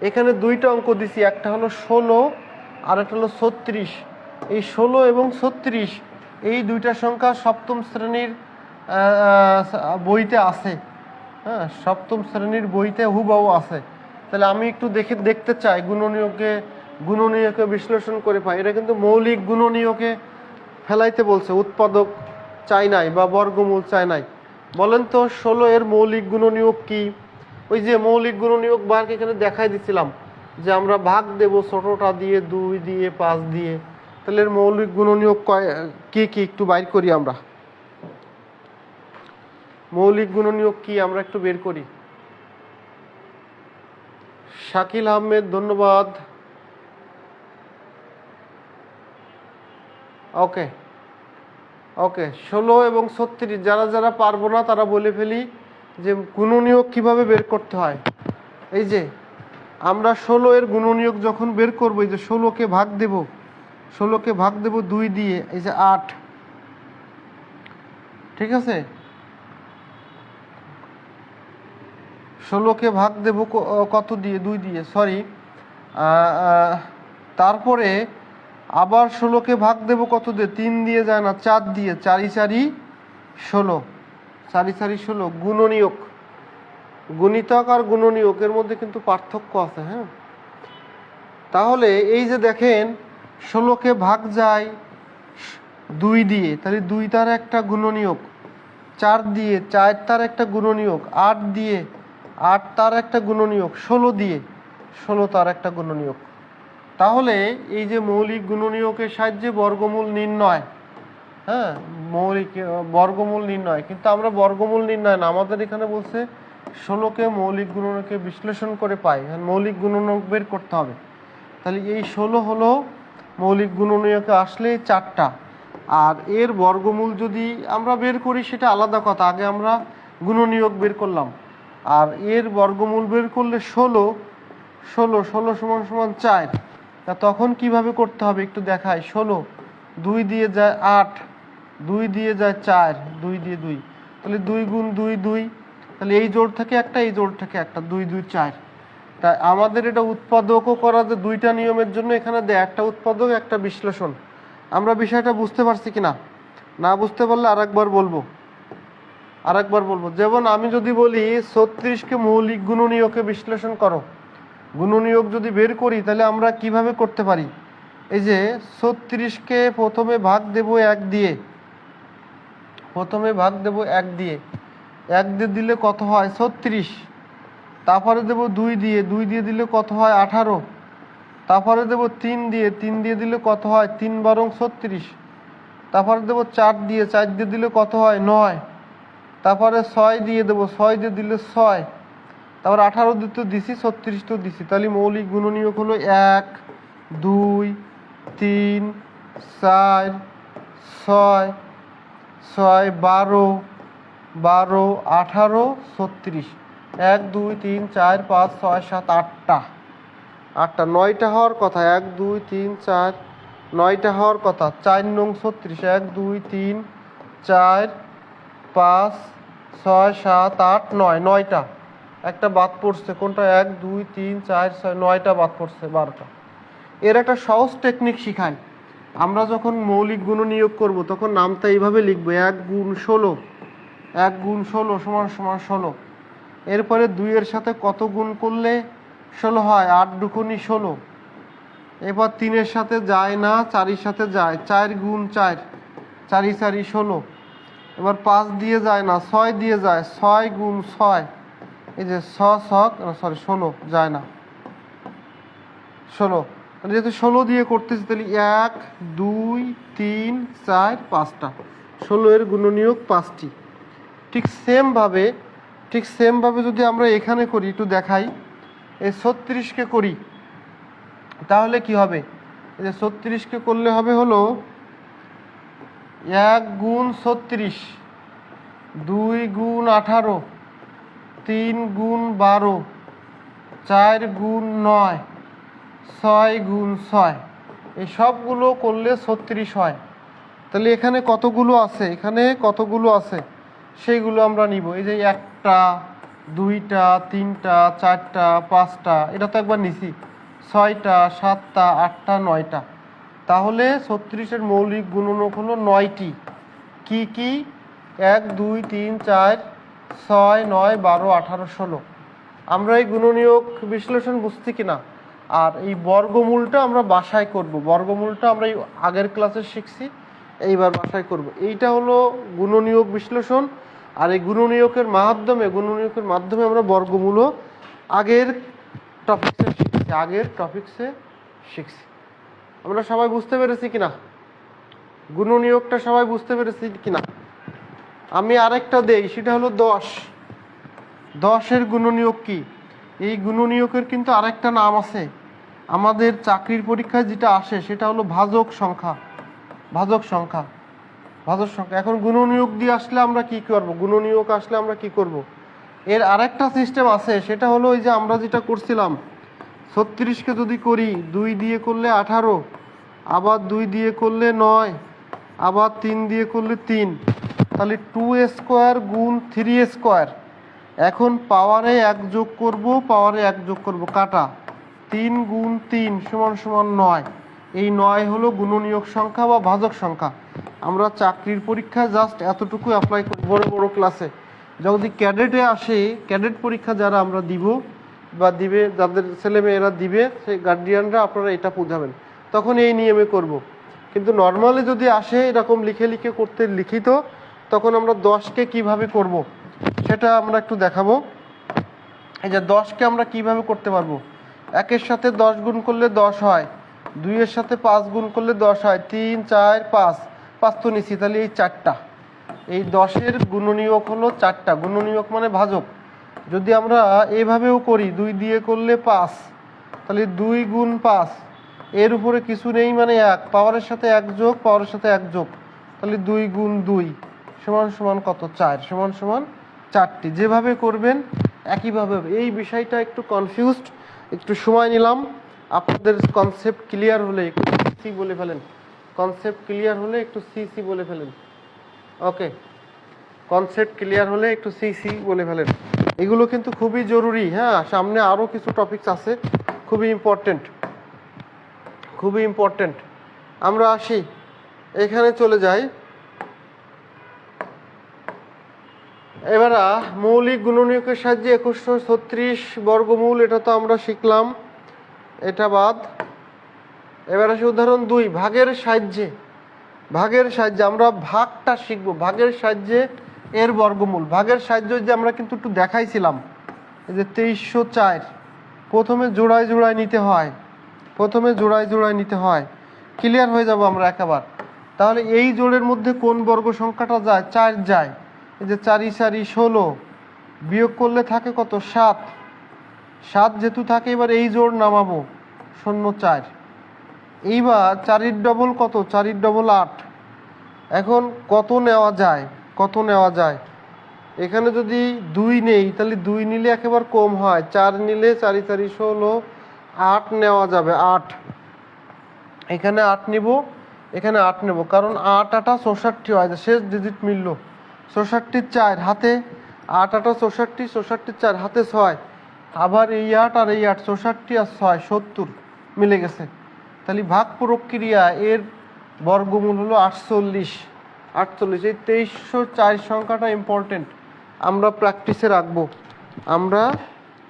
এখানে দুইটা অঙ্ক দিছি, একটা হলো 16 আর একটা হলো 36। এই 16 এবং 36 এই দুইটা সংখ্যা সপ্তম শ্রেণীর বইতে আছে, হ্যাঁ, সপ্তম শ্রেণীর বইতে হুবহু আছে। তাহলে আমি একটু দেখতে চাই গুণনীয়কে বিশ্লেষণ করে পাই। এটা কিন্তু মৌলিক গুণনীয়কে ফেলাইতে বলছে, উৎপাদক চাই নাই বা বর্গমূল চাই নাই। বলেন তো 16 এর মৌলিক গুণনীয়ক কি? ওই যে মৌলিক গুণনীয়ক বার এখানে দেখাই দিছিলাম যে আমরা ভাগ দেব ছোটটা দিয়ে 2 দিয়ে 5 দিয়ে। তাহলে এর মৌলিক গুণনীয়ক কি কি একটু বাইর করি আমরা। মৌলিক গুণনীয়ক কি আমরা একটু বের করি। শাকিল আহমেদ, ধন্যবাদ। ওকে ওকে, 16 এবং 36 যারা যারা পারবো না তারা বলে ফেলি যে গুণনীয়ক কিভাবে বের করতে হয়। এই যে আমরা 16 এর গুণনীয়ক যখন বের করবো, এই যে 16কে ভাগ দেব 2 দিয়ে, এই যে 8, ঠিক আছে। 16কে ভাগ দেব কত দিয়ে? 2 দিয়ে, সরি। তারপরে আবার 16কে ভাগ দেব কত দিয়ে? 3 দিয়ে যায় না, 4 দিয়ে, 4 4 16, 4 4 16। গুণনীয়ক, গুণিতক আর গুণনীয়কের মধ্যে কিন্তু পার্থক্য আছে, হ্যাঁ। তাহলে এই যে দেখেন 16কে ভাগ যায় 2 দিয়ে, তাহলে 2 তার একটা গুণনীয়ক, 4 দিয়ে 4 তার একটা গুণনীয়ক, 8 দিয়ে 8 তার একটা গুণনীয়ক, 16 দিয়ে 16 তার একটা গুণনীয়ক। তাহলে এই যে মৌলিক গুণনীয়কের সাহায্যে বর্গমূল নির্ণয়, হ্যাঁ, মৌলিক বর্গমূল নির্ণয়, কিন্তু আমরা বর্গমূল নির্ণয় না, আমাদের এখানে বলছে 16কে মৌলিক গুণনীয়কে বিশ্লেষণ করে পাই, মৌলিক গুণনীয়ক বের করতে হবে। তাহলে এই 16 হলো মৌলিক গুণনীয়কে আসলে 4টা, আর এর বর্গমূল যদি আমরা বের করি সেটা আলাদা কথা, আগে আমরা গুণনীয়ক বের করলাম। আর এর বর্গমূল বের করলে 16 = 4। তা তখন কিভাবে করতে হবে একটু দেখাই। 16 2 দিয়ে যায় 8, 2 দিয়ে যায় 4, 2 দিয়ে 2, তাহলে 2 গুণ 2 2, তাহলে এই জোড় থেকে একটা, এই জোড় থেকে একটা, 2 2 4। তাই আমাদের এটা উৎপাদকও করা যে দুইটা নিয়মের জন্য এখানে দেয়, একটা উৎপাদক একটা বিশ্লেষণ। আমরা বিষয়টা বুঝতে পারছি কিনা? না বুঝতে পারলে আরেকবার বলবো। যেমন আমি যদি বলি 36কে মৌলিক গুণনীয়কে বিশ্লেষণ করো, গুণনীয়ক যদি বের করি তাহলে আমরা কিভাবে করতে পারি। এই যে 36কে প্রথমে ভাগ দেব 1 দিয়ে, প্রথমে ভাগ দেব 1 দিয়ে, 1 দিয়ে দিলে কত হয় 36, তারপরে দেব 2 দিয়ে, 2 দিয়ে দিলে কত হয় 18, তারপরে দেব 3 দিয়ে, 3 দিয়ে দিলে কত হয় 3 বারং 36, তারপরে দেব 4 দিয়ে, 4 দিয়ে দিলে কত হয় 9, তারপরে 6 দিয়ে দেবো, 6 দিয়ে দিলে 6, তারপর 18 দিয়ে তো দিছি, 36 তো দিছি। তাহলে মৌলিক গুণনীয়ক হলো 1 2 3 4 6 6 12 12 18 36, 1 2 3 4 5 6 7 8টা, 8টা 9টা হওয়ার কথা, 1 2 3 4 9টা হওয়ার কথা, 4 নং 36, 1 2 3 4 5 6 7 8 9, 9টা, একটা বাদ পড়ছে কোনটা 1 2 3 4 6, 9টা বাদ পড়ছে, 12টা। এর একটা সহজ টেকনিক শিখাই, আমরা যখন মৌলিক গুণনীয়ক করব তখন নামটা এইভাবে লিখবো 1 গুণ 16, 1 গুণ 16 সমান সমান 16, এরপরে 2 এর সাথে কত গুণ করলে 16 হয়, 8 দুগুণী 16, এবার 3 এর সাথে যায় না, 4 এর সাথে যায়, 4 গুণ 4 4 4 16, এবার 5 দিয়ে যায় না, 6 দিয়ে যায়, 6 গুণ 6, এই যে 16 যায় না 16, তাহলে যেহেতু 16 দিয়ে করতেছি তাহলে 1 2 3 4 5টা, 16 এর গুণনীয়ক 5টি। ঠিক সেমভাবে যদি আমরা এখানে করি, একটু দেখাই, এই 36কে করি তাহলে কি হবে, এই যে 36কে করলে হবে হলো 1 গুণ 36, 2 গুণ 18, 3 গুণ 12, 4 গুণ 9, 6 গুণ 6, এই সবগুলো করলে 36 হয়। তাহলে এখানে কতগুলো আছে, এখানে কতগুলো আছে সেইগুলো আমরা নিব। এই যে 1টা 2টা 3টা 4টা 5টা, এটা তো একবার নিছি, 6টা 7টা 8টা 9টা, তাহলে 36-এর মৌলিক গুণনীয়ক হলো 9টি। কি কি? 1 2 3 4 6 9 12 18 16। আমরা এই গুণনীয়ক বিশ্লেষণ বুঝছি কিনা, আর এই বর্গমূলটা আমরা বাসায় করব, বর্গমূলটা আমরা এই আগের ক্লাসে শিখছি, এইবার বাসায় করব। এইটা হলো গুণনীয়ক বিশ্লেষণ, আর এই গুণনীয়কের মাধ্যমে আমরা বর্গমূলও আগের টপিকসে শিখছি। আমরা সবাই বুঝতে পেরেছি কিনা, গুণনীয়কটা সবাই বুঝতে পেরেছি কিনা? আমি আরেকটা দেই, সেটা হলো 10। 10-এর গুণনীয়ক কি? এই গুণনীয়কের কিন্তু আরেকটা নাম আছে, আমাদের চাকরির পরীক্ষায় যেটা আসে সেটা হলো ভাজক সংখ্যা। এখন গুণনীয়ক দিয়ে আসলে আমরা কি করব, গুণনীয়ক আসলে আমরা কি করব? এর আরেকটা সিস্টেম আছে, সেটা হলো ওই যে আমরা যেটা করছিলাম, 36কে যদি করি 2 দিয়ে করলে 18, আবার 2 দিয়ে করলে 9, আবার 3 দিয়ে করলে 3, তাহলে 2 স্কোয়ার গুণ 3 স্কোয়ার। এখন পাওয়ারে 1 যোগ করব, কাটা, 3 গুণ 3 সমান সমান 9। এই 9 হলো গুণনীয়ক সংখ্যা বা ভাজক সংখ্যা। আমরা চাকরির পরীক্ষায় জাস্ট এতটুকু অ্যাপ্লাই করি বড় ক্লাসে। যদি ক্যাডেটে আসে, ক্যাডেট পরীক্ষা যারা আমরা দিব বা দিবে, যাদের ছেলেমেয়েরা দিবে, সেই গার্ডিয়ানরা আপনারা এটা বুঝাবেন, তখন এই নিয়মে করব। কিন্তু নর্মালি যদি আসে এরকম লিখে করতে লিখিত, তখন আমরা 10কে কিভাবে করব সেটা আমরা একটু দেখাবো। এই যে 10কে আমরা কিভাবে করতে পারবো, 1-এর সাথে 10 গুণ করলে 10 হয়, 2-এর সাথে 5 গুণ করলে 10 হয়, 3 4 5 তো নিছি, তাহলে এই 4টা, এই 10-এর গুণনীয়ক হলো 4টা। গুণনীয়ক মানে ভাজক। যদি আমরা এইভাবেও করি, 2 দিয়ে করলে 5, তাহলে 2 গুণ 5, এর উপরে কিছু নেই মানে 1, পাওয়ারের সাথে 1 যোগ, পাওয়ারের সাথে 1 যোগ, তাহলে 2 গুণ 2 সমান সমান কত, 4 সমান সমান 4টি। যেভাবে করবেন একইভাবে। এই বিষয়টা একটু কনফিউজড, একটু সময় নিলাম। আপনাদের কনসেপ্ট ক্লিয়ার হলে একটু সি বলে ফেলেন, ওকে, কনসেপ্ট ক্লিয়ার হলে একটু সি বলে ফেলেন। এগুলো কিন্তু খুবই জরুরি। হ্যাঁ, সামনে আরও কিছু টপিকস আছে খুবই ইম্পর্টেন্ট। আমরা আসি, এখানে চলে যাই। এবার মৌলিক গুণনীয়কের সাহায্যে 2136 বর্গমূল, এটা তো আমরা শিখলাম, এটা বাদ এবার আসি উদাহরণ 2, ভাগের সাহায্যে। ভাগের সাহায্যে আমরা ভাগটা শিখব, ভাগের সাহায্যে এর বর্গমূল। ভাগের সাহায্যে যে আমরা কিন্তু একটু দেখাইছিলাম, এই যে 2304 প্রথমে জোড়ায় জোড়ায় নিতে হয়, প্রথমে জোড়ায় জোড়ায় নিতে হয়। ক্লিয়ার হয়ে যাব আমরা একেবার। তাহলে এই জোড়ের মধ্যে কোন বর্গ সংখ্যাটা যায়? 4 যায়। এই যে 4 4 16, বিয়োগ করলে থাকে কত? 7। 7 যেহেতু থাকে, এবার এই জোড় নামাবো 0 4। এইবার 4 ডবল কত? 4 ডবল 8। এখন কত নেওয়া যায়? কত নেওয়া যায়? এখানে যদি 2 নেই তাহলে 2 নিলে একেবারে কম হয়, 4 নিলে 4 4 16, 8 নেওয়া যাবে। 8, এখানে 8 নিব, এখানে 8 নেব, কারণ 8 8 64 হয়, শেষ ডিজিট মিলল। 64 4 হাতে 8 8 64, 64 4 হাতে 6, আবার এই 8 আর এই 8, 64 আর 6 70 মিলে গেছে। তাহলে ভাগ প্রক্রিয়া এর বর্গমূল হলো 48। 48, এই 2304 সংখ্যাটা ইম্পর্টেন্ট, আমরা প্র্যাকটিসে রাখবো, আমরা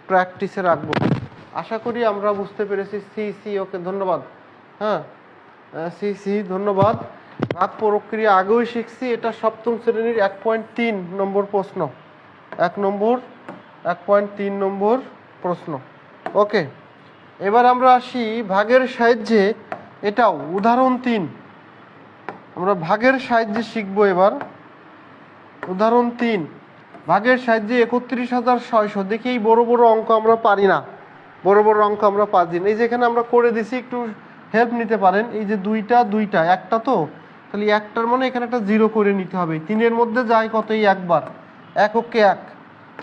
প্র্যাকটিসে রাখবো। আশা করি আমরা বুঝতে পেরেছি। সি ওকে, ধন্যবাদ। হ্যাঁ, সি ধন্যবাদ। ভাগ প্রক্রিয়া আগেও শিখছি, এটা সপ্তম শ্রেণীর 1.3 নম্বর প্রশ্ন, 1.3 নম্বর প্রশ্ন। ওকে, এবার আমরা আসি ভাগের সাহায্যে। এটাও উদাহরণ 3, আমরা ভাগের সাহায্যে শিখবো এবার। উদাহরণ 3, ভাগের সাহায্যে 31,600। দেখি এই বড় বড় অঙ্ক আমরা পারি না, বড় বড় অঙ্ক আমরা পারি না। এই যে এখানে আমরা করে দিছি, একটু হেল্প নিতে পারেন। এই যে দুইটা একটা, তো তাহলে একটার মানে এখানে একটা 0 করে নিতে হবে। 3-এর মধ্যে যায় কত? এই একবার, 1 ওকে 1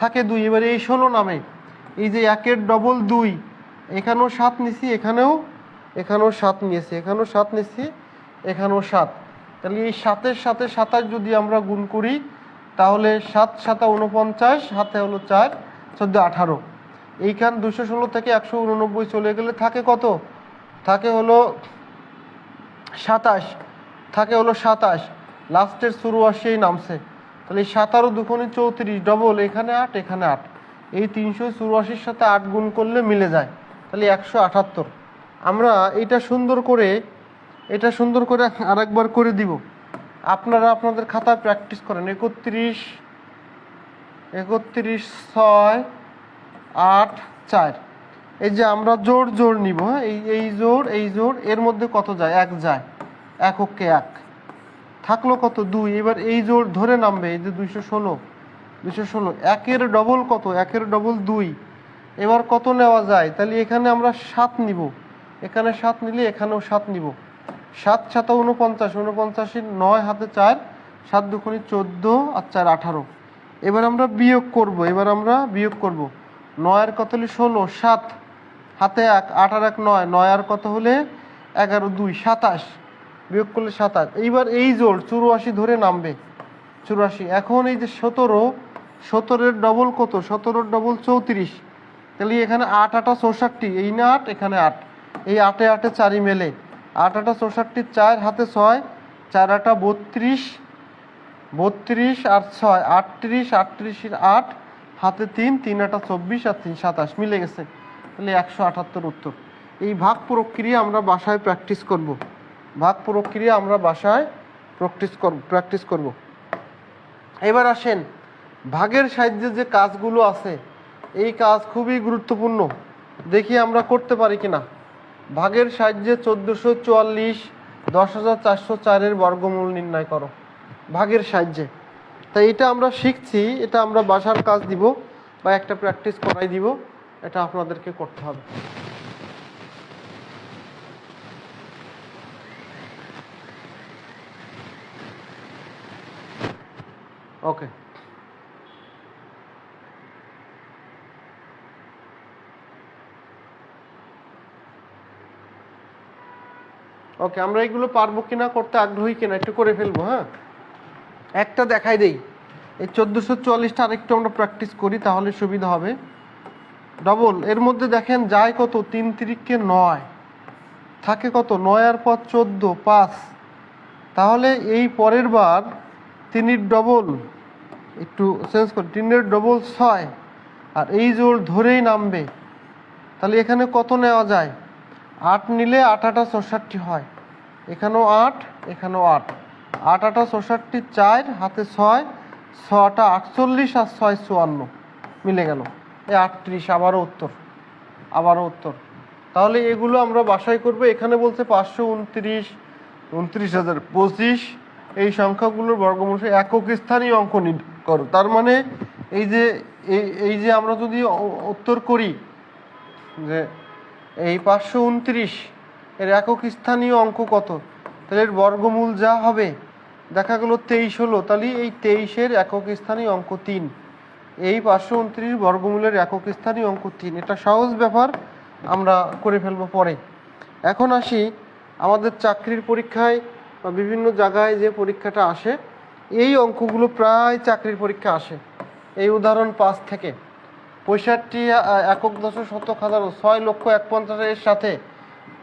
থাকে 2। এবারে এই 16 নামে, এই যে 1-এর ডবল 2, এখানেও 7 নিছি, এখানেও 7 নিয়েছি, এখানেও 7 নিছি, এখানেও 7। তাহলে এই 7-এর সাথে 27 যদি আমরা গুণ করি, তাহলে 7 7 49, হাতে হলো 4 14 18। এইখান 216 থেকে 189 চলে গেলে থাকে কত? থাকে হলো 27, থাকে হলো 27, লাস্টের 84 নামছে। তাহলে 7 আর 2 34, ডবল এখানে 8, এখানে 8। এই 384-র সাথে 8 গুণ করলে মিলে যায়, তাহলে 178। আমরা এটা সুন্দর করে আরেকবার করে দিব। আপনারা আপনাদের খাতায় প্র্যাকটিস করেন। 31 6 8 4। এই যে আমরা জোড় নিব, হ্যাঁ, এই জোড় এর মধ্যে কত যায়? 1 যায়, 1 ওকে 1 থাকলো কত? 2। এবার এই জোড় ধরে নামবে, এই যে 216, 1-এর ডবল কত? 1-এর ডবল 2। এবার কত নেওয়া যায়? তাহলে এখানে আমরা 7 নিব, এখানে 7 নিলে এখানেও 7 নিব। 7 7 49, 49 9 হাতে 4, 7 2 14 আর 4 18। এবার আমরা বিয়োগ করব, 9 এর কত হলে 16, 7 হাতে 1, 8 আর 1 9, 9 আর কত হলে 11 2 27, বিয়োগ করলে 27। এইবার এই জোড় 84 ধরে নামবে, 84। এখন এই যে 17-এর ডবল কত? 17-এর ডবল 34। তাহলে এখানে 8 8 64, এই না 8, এখানে 8, এই 8-এ 8-এ 4ই মেলে, 8 8 64, 4 হাতে 6, 4 8 32, 32 আর 6 38, 38 8 হাতে 3, 3 8 24 আর 3 27 মিলে গেছে। তাহলে 178 উত্তর। এই ভাগ প্রক্রিয়া আমরা বাসায় প্র্যাকটিস করব, ভাগ প্রক্রিয়া আমরা বাসায় প্র্যাকটিস করব। এবার আসেন ভাগের সাহায্যে যে কাজগুলো আছে, এই কাজ খুবই গুরুত্বপূর্ণ, দেখি আমরা করতে পারি কিনা। ভাগের সাহায্যে 1444 10,404-এর বর্গমূল নির্ণয় করো, ভাগের সাহায্যে। তাই এটা আমরা শিখছি, এটা আমরা বাসার কাজ দিব বা একটা প্র্যাকটিস করাই দিব, এটা আপনাদেরকে করতে হবে। ওকে, আমরা এগুলো পারবো কিনা, করতে আগ্রহী কিনা, একটু করে ফেলবো। হ্যাঁ, একটা দেখাই দেই, এই 1444টা আরেকটু আমরা প্র্যাকটিস করি, তাহলে সুবিধা হবে। ডবল এর মধ্যে দেখেন যায় কত? 3 3-কে 9, থাকে কত? 9 আর 5 14 5। তাহলে এই পরের বার 3-এর ডবল, একটু চেঞ্জ করি, 3-এর ডবল 6, আর এই জোর ধরেই নামবে। তাহলে এখানে কত নেওয়া যায়? 8 নিলে 8 8 64 হয়, এখানেও 8, এখানেও 8, 8 8 64, 4 হাতে 6, 6টা 48 আর 6 54 মিলে গেল, এই 38। আবারও উত্তর। তাহলে এগুলো আমরা বাসায় করব। এখানে বলছে 529, 29,025, এই সংখ্যাগুলোর বর্গমূল একক স্থানীয় অঙ্ক করো। তার মানে এই যে আমরা যদি উত্তর করি যে এই 529 এর একক স্থানীয় অঙ্ক কত, তাহলে এর বর্গমূল যা হবে দেখা গেল 23 হলো, তাহলে এই 23-এর একক স্থানীয় অঙ্ক 3। এই 529 বর্গমূলের একক স্থানীয় অঙ্ক 3। এটা সহজ ব্যাপার, আমরা করে ফেলবো পরে। এখন আসি আমাদের চাকরির পরীক্ষায় বা বিভিন্ন জায়গায় যে পরীক্ষাটা আসে, এই অঙ্কগুলো প্রায় চাকরির পরীক্ষা আসে। এই উদাহরণ 5 থেকে 65 একক দশক শতক হাজার 6,51,000 এর সাথে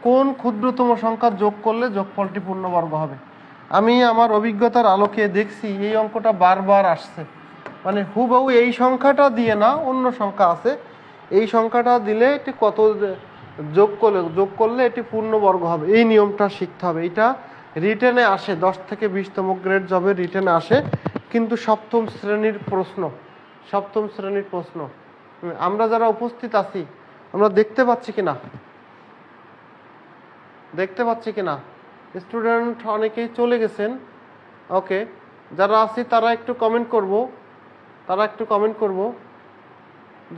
কোন ক্ষুদ্রতম সংখ্যা যোগ করলে যোগফলটি পূর্ণবর্গ হবে। আমি আমার অভিজ্ঞতার আলোকে দেখছি এই অঙ্কটা বারবার আসছে, মানে হুবহু এই সংখ্যাটা দিয়ে না, অন্য সংখ্যা আছে, এই সংখ্যাটা দিলে এটি কত যোগ করলে এটি পূর্ণবর্গ হবে। এই নিয়মটা শিখতে হবে। এটা রিটেনে আসে, 10 থেকে 20তম গ্রেড জবের রিটেনে আসে, কিন্তু সপ্তম শ্রেণীর প্রশ্ন। আমরা যারা উপস্থিত আছি আমরা দেখতে পাচ্ছি কিনা স্টুডেন্ট অনেকেই চলে গেছেন। ওকে, যারা আছি তারা একটু কমেন্ট করব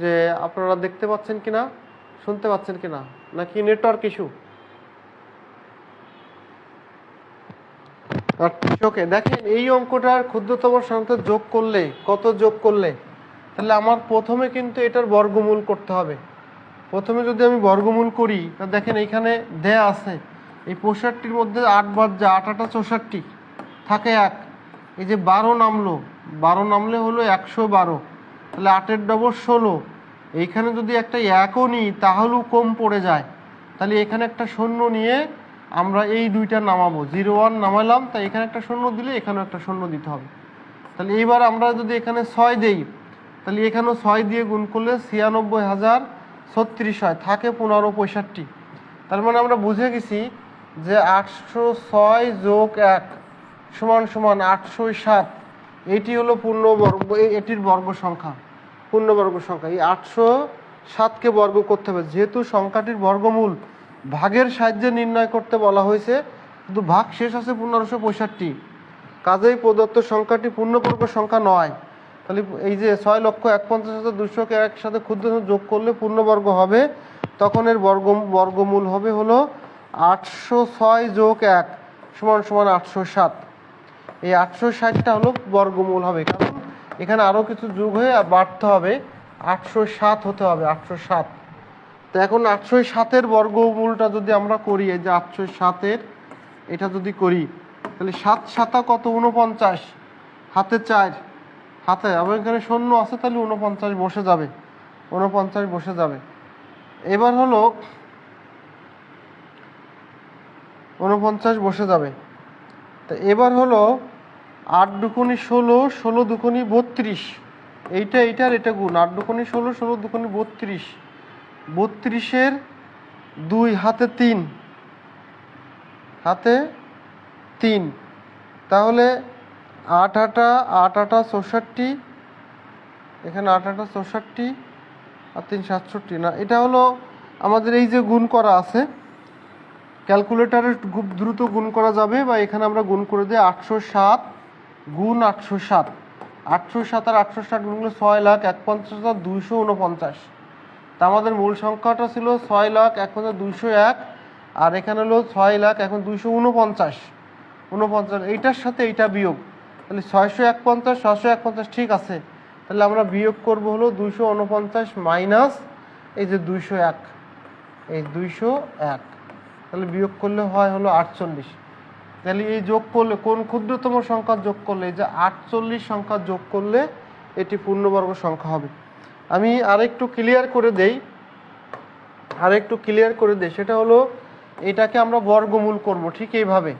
যে আপনারা দেখতে পাচ্ছেন কিনা, শুনতে পাচ্ছেন কিনা, নাকি নেটওয়ার্ক ইস্যু। ওকে, দেখেন এই অঙ্কটার ক্ষুদ্রতম সংখ্যা কত যোগ করলে, তাহলে আমার প্রথমে কিন্তু এটার বর্গমূল করতে হবে। প্রথমে যদি আমি বর্গমূল করি, তা দেখেন এইখানে দেয়া আছে এই 65-র মধ্যে 8 বাদ যা 8 8 64 থাকে 1, এই যে 12 নামলে হলো 112, তাহলে 8-এর ডবল 16। এইখানে যদি একটা 1ও নিই তাহলেও কম পড়ে যায়, তাহলে এখানে একটা শূন্য নিয়ে আমরা এই দুইটা নামাবো, 0 1 নামালাম, তাই এখানে একটা শূন্য দিলে এখানেও একটা শূন্য দিতে হবে। তাহলে এইবার আমরা যদি এখানে 6 দেই, তাহলে এখানেও 6 দিয়ে গুণ করলে 96,036 হয়, থাকে 1565। তার মানে আমরা বুঝে গেছি যে 806 যোগ 1 সমান 807। এটি হলো এটির পূর্ণবর্গ সংখ্যা। এই 807কে বর্গ করতে হবে, যেহেতু সংখ্যাটির বর্গমূল ভাগের সাহায্যে নির্ণয় করতে বলা হয়েছে, কিন্তু ভাগ শেষ আছে 1565, কাজেই প্রদত্ত সংখ্যাটি পূর্ণবর্গ সংখ্যা নয়। তাহলে এই যে 6,51,200-কে একসাথে ক্ষুদ্র যোগ করলে পূর্ণবর্গ হবে, তখন এর বর্গমূল হবে হলো 806 যোগ 1 সমান 807। এই 860টা হলো বর্গমূল হবে, কারণ এখানে আরও কিছু যোগ হয়ে বাড়তে হবে, 807 হতে হবে, 807। তো এখন 807-এর বর্গমূলটা যদি আমরা করি, এই যে 807-এর এটা যদি করি, তাহলে 7 7 কত, 49, হাতে 4, হাতে আবার এখানে শূন্য আছে, তাহলে 49 বসে যাবে। এবার হলো 49 বসে যাবে। তো এবার হলো 8 দুগুণী 16, 16 দুগুণী 32, এইটার এটা গুণ, 8 দুগুণী 16, 16 দুগুণী 32, 32-এর 2 হাতে 3, তাহলে 8 8 64, এখানে 8 8 64 আর 3 67 না, এটা হলো আমাদের এই যে গুণ করা আছে, ক্যালকুলেটারে খুব দ্রুত গুণ করা যাবে, বা এখানে আমরা গুণ করে দিই 807 গুণ 807, 807 আর 807 গুণ করলে 6,51,249। তা আমাদের মূল সংখ্যাটা ছিল 6,51,201, আর এখানে হলো 6,249, এইটার সাথে এইটা বিয়োগ, তাহলে 651 ঠিক আছে। তাহলে আমরা বিয়োগ করব হলো 249 মাইনাস এই যে 201, এই 201, তাহলে বিয়োগ করলে হয় হলো 48। তাহলে এই যোগ করলে কোন ক্ষুদ্রতম সংখ্যা যোগ করলে, এই যে 48 সংখ্যা যোগ করলে এটি পূর্ণবর্গ সংখ্যা হবে। আমি আরেকটু ক্লিয়ার করে দেই, সেটা হলো এটাকে আমরা বর্গমূল করব ঠিক এইভাবে,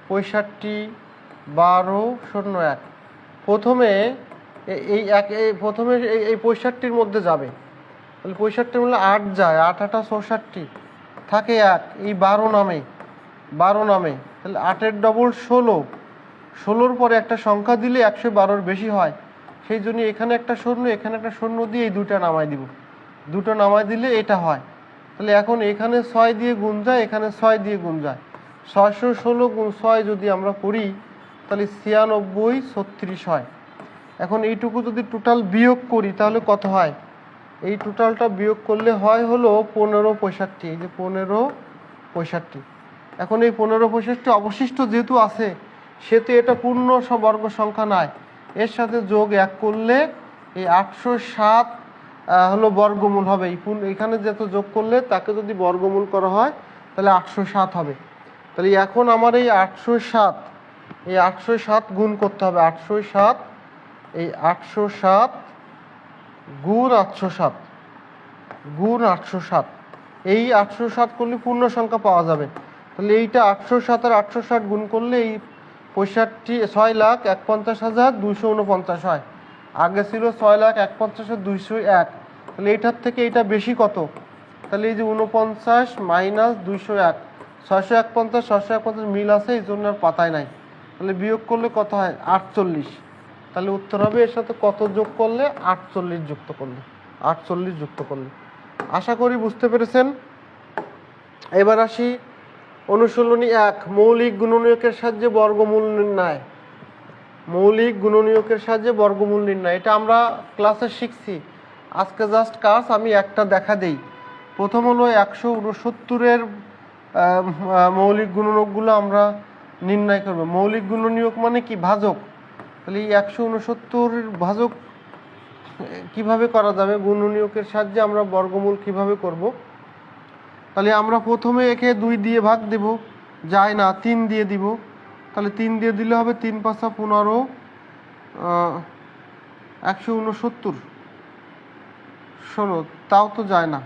65 12 01। প্রথমে এই 65-র মধ্যে যাবে, তাহলে 65-র মধ্যে 8 যায়, 8 8 64, থাকে 1, এই 12 নামে, 12 নামে, তাহলে 8-এর ডবল 16, 16-র পরে একটা সংখ্যা দিলে 112-র বেশি হয়, সেই জন্য এখানে একটা শূন্য, এখানে একটা শূন্য দিয়ে এই দুটা নামাই দিব, দুটো নামাই দিলে এটা হয়। তাহলে এখন এখানে 6 দিয়ে গুণ যায়, এখানে 6 দিয়ে গুণ যায়, 616 গুণ 6 যদি আমরা করি তাহলে 96 36 হয়। এখন এইটুকু যদি টোটাল বিয়োগ করি তাহলে কত হয়? এই টোটালটা বিয়োগ করলে হয় হলো 15 65, এই যে 15 65। এখন এই 15 65 অবশিষ্ট যেহেতু আছে সেহেতু এটা পূর্ণ বর্গ সংখ্যা নয়, এর সাথে যোগ 1 করলে এই 807 হলো বর্গমূল হবে। এখানে যেহেতু যোগ করলে তাকে যদি বর্গমূল করা হয় তাহলে 807 হবে। তাহলে এখন আমার এই 807 গুণ করতে হবে, 807, এই 807 গুণ 807 গুণ 807, এই 807 করলে পূর্ণ সংখ্যা পাওয়া যাবে। তাহলে এইটা 807 আর 807 গুণ করলে এই 6,51,249 হয়। আগে ছিল 6,51,201, তাহলে এইটার থেকে এইটা বেশি কত? তাহলে এই যে 49 মাইনাস 201, 651 651 মিল আছে, এই জন্য আর পাতায় নাই। তাহলে বিয়োগ করলে কত হয়? 48। তাহলে উত্তর হবে এর সাথে কত যোগ করলে? 48 যুক্ত করলে, 48 যুক্ত করলে। আশা করি বুঝতে পেরেছেন। এবার আসি অনুশীলনী 1, মৌলিক গুণনীয়কের সাহায্যে বর্গমূল নির্ণয়। মৌলিক গুণনীয়কের সাহায্যে বর্গমূল নির্ণয়, এটা আমরা ক্লাসে শিখছি। আজকে জাস্ট কাজ আমি একটা দেখা দেই। প্রথম হলো 169-এর মৌলিক গুণনীয়কগুলো আমরা নির্ণয় করব। মৌলিক গুণনীয়ক মানে কি? ভাজক। তাহলে এই 169-এর ভাজক কিভাবে করা যাবে? গুণনীয়কের সাহায্যে আমরা বর্গমূল কিভাবে করব? তাহলে আমরা প্রথমে একে 2 দিয়ে ভাগ দেব, যায় না, 3 দিয়ে দিব। তাহলে 3 দিয়ে দিলে হবে 3 × 5 = 15, 169 16, তাও তো যায় না।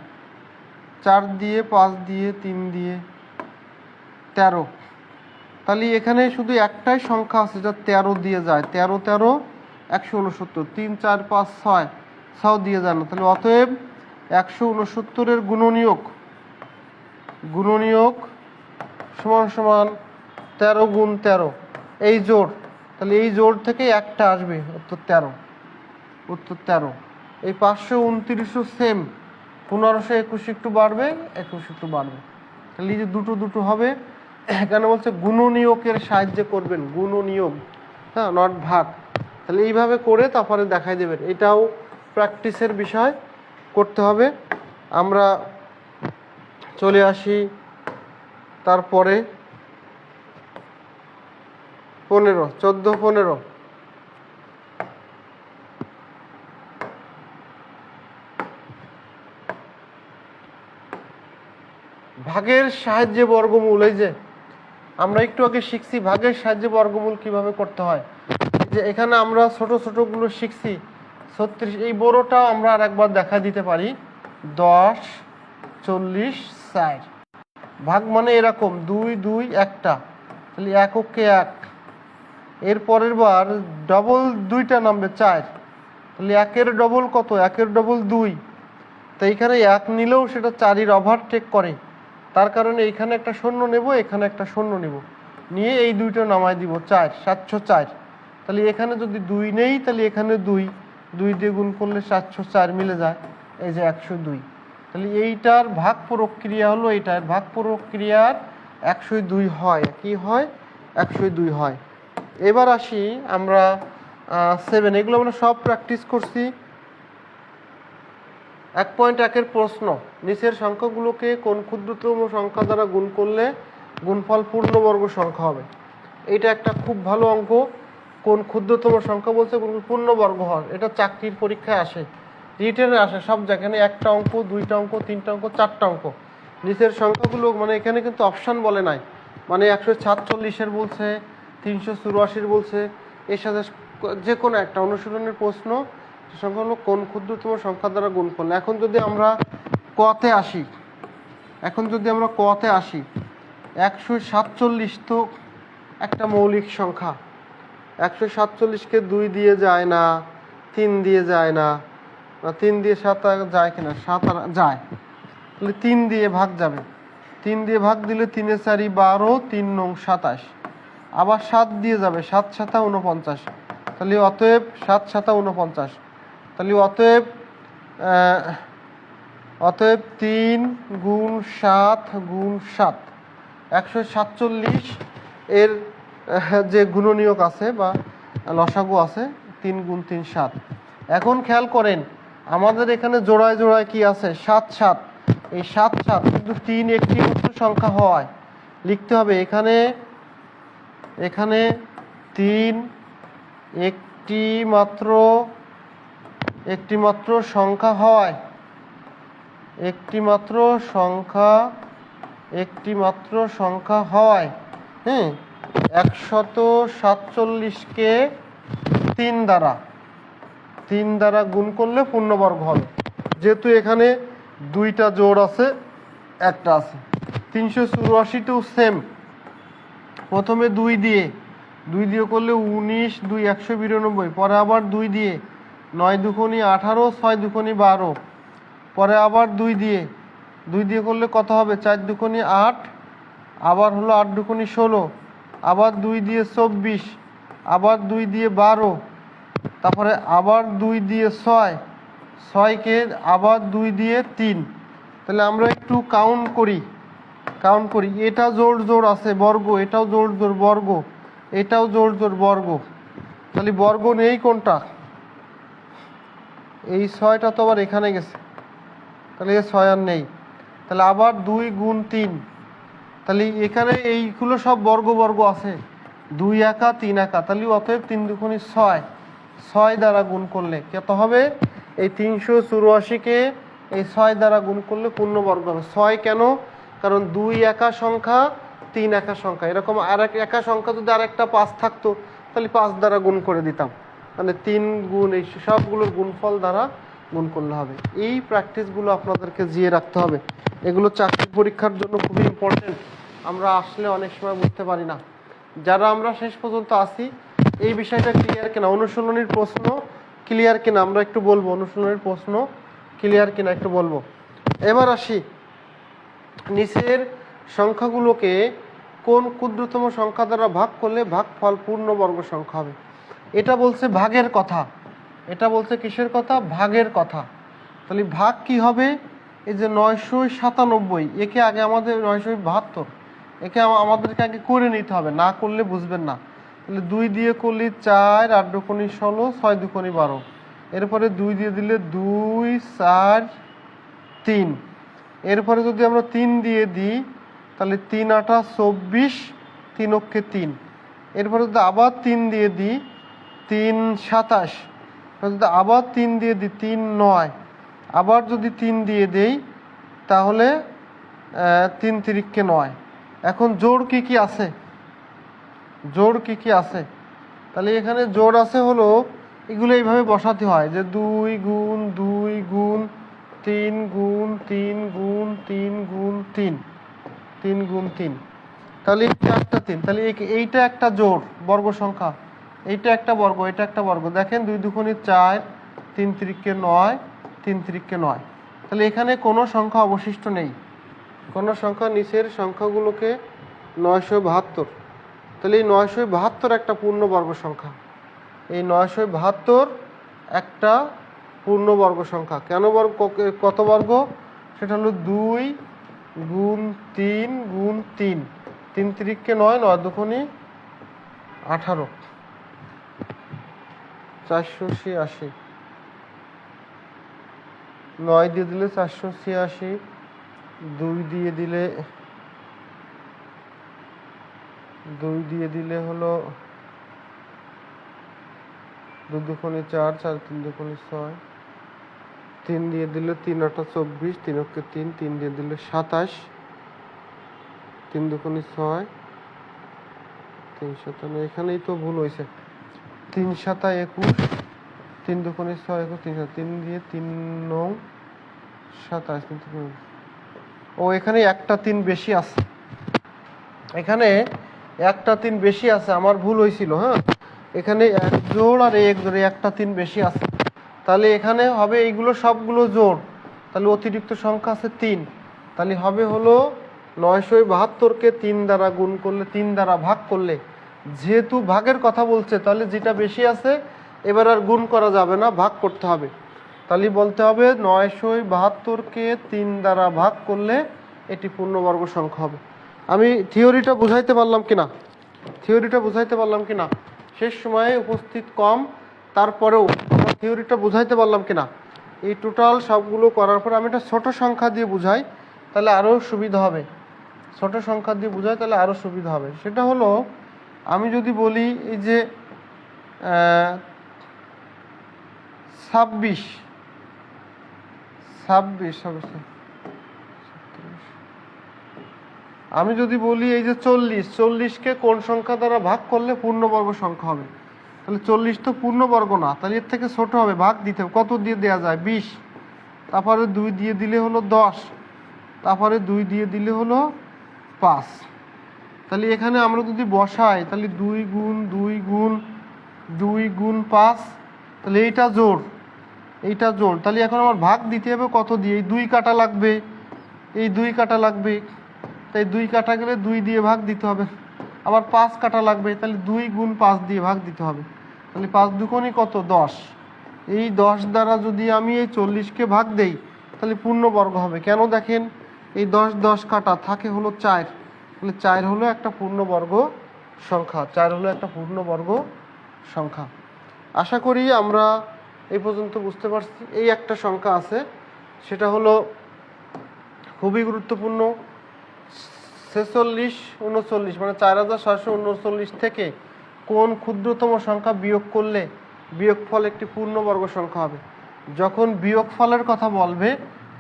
4 দিয়ে, 5 দিয়ে, 3 দিয়ে 13। তাহলে এখানে শুধু একটাই সংখ্যা আছে যেটা 13 দিয়ে যায়, 13 13 169, 3 4 5 6, 6 দিয়ে যায় না। তাহলে অতএব 169-এর গুণনীয়ক সমান সমান 13 গুণ 13, এই জোড়। তাহলে এই জোড় থেকে একটা আসবে, উত্তর 13, উত্তর 13। এই 529ও সেম, 1521 একটু বাড়বে, 21 একটু বাড়বে। তাহলে এই যে দুটো দুটো হবে। এখানে বলছে গুণনীয়কের সাহায্যে করবেন, গুণনীয়ক, হ্যাঁ, নট ভাগ। তাহলে এইভাবে করে তারপরে দেখাই দেবেন, এটাও প্র্যাকটিসের বিষয়, করতে হবে। আমরা চলে আসি তারপরে 15, 14 15। ভাগের সাহায্যে বর্গমূল, এই যে আমরা একটু আগে শিখছি ভাগের সাহায্যে বর্গমূল কিভাবে করতে হয়। যে এখানে আমরা ছোট ছোটগুলো শিখছি, 36, এই বড়টাও আমরা আর একবার দেখা দিতে পারি, 10 40 4। ভাগ মানে এরকম 2 2 একটা, তাহলে এককে 1, এর পরের বার ডবল 2টা নামবে 4, তাহলে 1-এর ডবল কত? 1-এর ডবল 2, তো এইখানে 1 নিলেও সেটা 4-এর ওভারটেক করে, তার কারণে এইখানে একটা শূন্য নেব, এখানে একটা শূন্য নেব, নিয়ে এই দুইটা নামায় দিব 4, 704। তাহলে এখানে যদি 2 নেই তাহলে এখানে 2 দিয়ে গুণ করলে 704 মিলে যায়, এই যে 102। তাহলে এইটার ভাগ প্রক্রিয়া হলো, এইটার ভাগ প্রক্রিয়ার 102 হয়। কি হয়? 102 হয়। এবার আসি আমরা 7, এগুলো আমরা সব প্র্যাকটিস করছি। 1.1-এর প্রশ্ন, নিচের সংখ্যাগুলোকে কোন ক্ষুদ্রতম সংখ্যা দ্বারা গুণ করলে গুণফল পূর্ণবর্গ সংখ্যা হবে? এটা একটা খুব ভালো অঙ্ক। কোন ক্ষুদ্রতম সংখ্যা বলছে পূর্ণবর্গ হয়, এটা চাকরির পরীক্ষায় আসে, রিটেনে আসে, সব জায়গায়। একটা অঙ্ক, 2টা অঙ্ক, 3টা অঙ্ক, 4টা অঙ্ক। নিচের সংখ্যাগুলো মানে এখানে কিন্তু অপশান বলে নাই, মানে 146-এর বলছে, 384-র বলছে, এর সাথে যে কোনো একটা অনুশীলনের প্রশ্ন। সংখ্যা হলো কোন ক্ষুদ্রতম সংখ্যা দ্বারা গুণ করলে। এখন যদি আমরা কতে আসি, 147 তো একটা মৌলিক সংখ্যা। 147-কে 2 দিয়ে যায় না, 3 দিয়ে যায় না, 3 দিয়ে 7 যায় কিনা? 7 যায়, তাহলে 3 দিয়ে ভাগ যাবে। 3 দিয়ে ভাগ দিলে 3 এ 4 12, 3 নং 27, আবার 7 দিয়ে যাবে, 7 7 49, তাহলে অতএব 7 7 49, তাহলে অতএব 3 গুণ 7 গুণ 7 147 এর যে গুণনীয়ক আছে বা লসাগু আছে 3 গুণ 3 7। এখন খেয়াল করেন আমাদের এখানে জোড়ায় জোড়ায় কি আছে 7 7, এই 7 7 কিন্তু 3 একটি মাত্র সংখ্যা হয়, লিখতে হবে এখানে 3 একটি মাত্র সংখ্যা হয়, একটি মাত্র সংখ্যা হয়। হ্যাঁ, 147কে 3 দ্বারা গুণ করলে পূর্ণবর্গ হবে। যেহেতু এখানে দুইটা জোড় আছে, একটা আছে। 384টিও সেম, প্রথমে 2 দিয়ে করলে 19, 2 192, পরে আবার 2 দিয়ে 9 দুগুণী 18, 6 দুগুণী 12, পরে আবার 2 দিয়ে করলে কত হবে 4 দুগুণী 8, আবার হলো 8 দুগুণী 16, আবার 2 দিয়ে 24, আবার 2 দিয়ে 12, তারপরে আবার 2 দিয়ে 6, 6কে আবার 2 দিয়ে 3। তাহলে আমরা একটু কাউন্ট করি, এটা জোড় জোড় আছে বর্গ, এটাও জোড় জোড় বর্গ, এটাও জোড় জোড় বর্গ, তাহলে বর্গ নেই কোনটা, এই 6টা তো আবার এখানে গেছে, তাহলে এই 6 আর নেই। তাহলে আবার 2 গুণ 3, তাহলে এখানে এইগুলো সব বর্গ বর্গ আছে, 2 একা 3 একা, তাহলে অতএব 3 দুগুণী 6, 6 দ্বারা গুণ করলে কত হবে, এই 384কে এই 6 দ্বারা গুণ করলে পূর্ণবর্গ হবে। 6 কেন, কারণ 2 একা সংখ্যা, 3 একা সংখ্যা, এরকম আর এক একা সংখ্যা যদি আরেকটা 5 থাকতো তাহলে 5 দ্বারা গুণ করে দিতাম, মানে 3 গুণ এই সবগুলোর গুণফল দ্বারা গুণ করলে হবে। এই প্র্যাকটিসগুলো আপনাদেরকে জিয়ে রাখতে হবে, এগুলো চাকরির পরীক্ষার জন্য খুবই ইম্পর্টেন্ট। আমরা আসলে অনেক সময় বুঝতে পারি না, যারা আমরা শেষ পর্যন্ত আসি এই বিষয়টা ক্লিয়ার কিনা, অনুশীলনীর প্রশ্ন ক্লিয়ার কিনা আমরা একটু বলবো, অনুশীলনীর প্রশ্ন ক্লিয়ার কিনা একটু বলবো। এবার আসি নিচের সংখ্যাগুলোকে কোন ক্ষুদ্রতম সংখ্যা দ্বারা ভাগ করলে ভাগফল পূর্ণবর্গ সংখ্যা হবে। এটা বলছে ভাগের কথা, এটা বলছে কিসের কথা, ভাগের কথা। তাহলে ভাগ কি হবে, এই যে 997, একে আগে আমাদের 972, একে আমাদেরকে আগে করে নিতে হবে, না করলে বুঝবেন না। তাহলে 2 দিয়ে করলে 4, 8 দুগুণী 16, 6 দুগুণী 12, এরপরে 2 দিয়ে দিলে 2, 4, 3, এরপরে যদি আমরা 3 দিয়ে দিই তাহলে 3 8 24, 3 অক্ষে 3, এরপরে যদি আবার 3 দিয়ে দিই 3 27, যদি আবার 3 দিয়ে দিই 3 9, আবার যদি 3 দিয়ে দেই তাহলে 3 3কে 9। এখন জোড় কি কি আছে, তাহলে এখানে জোড় আছে হলো এগুলো এইভাবে বসাতে হয় যে 2 গুণ 2 গুণ 3 গুণ 3 গুণ 3 গুণ 3, 3 গুণ 3, তাহলে একটা 3, তাহলে এইটা একটা জোড় বর্গ সংখ্যা, এইটা একটা বর্গ, এটা একটা বর্গ। দেখেন 2 দুগুণী 4, 3 3কে 9, 3 3কে 9, তাহলে এখানে কোনো সংখ্যা অবশিষ্ট নেই, কোনো সংখ্যা, নিচের সংখ্যাগুলোকে 972, তাহলে এই 972 একটা পূর্ণবর্গ সংখ্যা, এই 972 একটা পূর্ণবর্গ সংখ্যা। কেন বর্গ, কত বর্গ, সেটা হলো 2 গুণ 3 গুণ 3, 3 3কে 9, 9 দুগুণী 18, 486, 9 দিয়ে দিলে 486, 2 দিয়ে দিলে হলো 2 দুগুণী 4, 4 3 দুগুণী 6, 3 দিয়ে দিলে 3 8 24, 3 অক্ষে 3, 3 দিয়ে দিলে 27, 3 দুগুণী 6, 3 7, এখানেই তো ভুল হয়েছে, 3 7 21, 3 দুগুণী 6 21, 3 দিয়ে 3 9 27, ও এখানে একটা 3 বেশি আছে, এখানে একটা 3 বেশি আছে, আমার ভুল হয়েছিল। হ্যাঁ, এখানে এক জোড় আর এক জোড়ে একটা 3 বেশি আছে, তাহলে এখানে হবে এইগুলো সবগুলো জোড়, তাহলে অতিরিক্ত সংখ্যা আছে 3, তাহলে হবে হলো 972কে 3 দ্বারা গুণ করলে, 3 দ্বারা ভাগ করলে, যেহেতু ভাগের কথা বলছে তাহলে যেটা বেশি আছে এবার আর গুণ করা যাবে না, ভাগ করতে হবে। তাহলে বলতে হবে 972কে 3 দ্বারা ভাগ করলে এটি পূর্ণবর্গ সংখ্যা হবে। আমি থিওরিটা বুঝাইতে পারলাম কিনা? থিওরিটা বুঝাইতে পারলাম কিনা? শেষ সময়ে উপস্থিত কম, তারপরেও আমরা থিওরিটা বুঝাইতে পারলাম কিনা? এই টোটাল সবগুলো করার পর আমি একটা ছোট সংখ্যা দিয়ে বুঝাই, তাহলে আরও সুবিধা হবে। ছোট সংখ্যা দিয়ে বুঝাই তাহলে আরও সুবিধা হবে। সেটা হলো, আমি যদি বলি এই যে 26 আমি যদি বলি এই যে 40কে কোন সংখ্যা দ্বারা ভাগ করলে পূর্ণবর্গ সংখ্যা হবে, তাহলে 40 তো পূর্ণবর্গ না, তাহলে এর থেকে ছোট হবে, ভাগ দিতে হবে। কত দিয়ে দেওয়া যায়? 20, তারপরে 2 দিয়ে দিলে হলো 10, তারপরে 2 দিয়ে দিলে হলো 5। তাহলে এখানে আমরা যদি বসাই তাহলে 2 গুণ 2 গুণ 2 গুণ 5, তাহলে এইটা জোড়, এইটা জোড়। তাহলে এখন আমার ভাগ দিতে হবে কত দিয়ে? এই 2 কাটা লাগবে, এই 2 কাটা লাগবে, তাই 2 কাটা গেলে 2 দিয়ে ভাগ দিতে হবে। আবার 5 কাটা লাগবে, তাহলে 2 গুণ 5 দিয়ে ভাগ দিতে হবে। তাহলে 5 দুগুণই কত? 10। এই 10 দ্বারা যদি আমি এই 40কে ভাগ দেই তাহলে পূর্ণবর্গ হবে। কেন? দেখেন, এই 10 10 কাটা থাকে হলো 4, তাহলে 4 হলো একটা পূর্ণবর্গ সংখ্যা, 4 হলো একটা পূর্ণবর্গ সংখ্যা। আশা করি আমরা এই পর্যন্ত বুঝতে পারছি। এই একটা সংখ্যা আছে, সেটা হলো খুবই গুরুত্বপূর্ণ। 46 39 মানে 4639 থেকে কোন ক্ষুদ্রতম সংখ্যা বিয়োগ করলে বিয়োগফল একটি পূর্ণবর্গ সংখ্যা হবে। যখন বিয়োগফলের কথা বলবে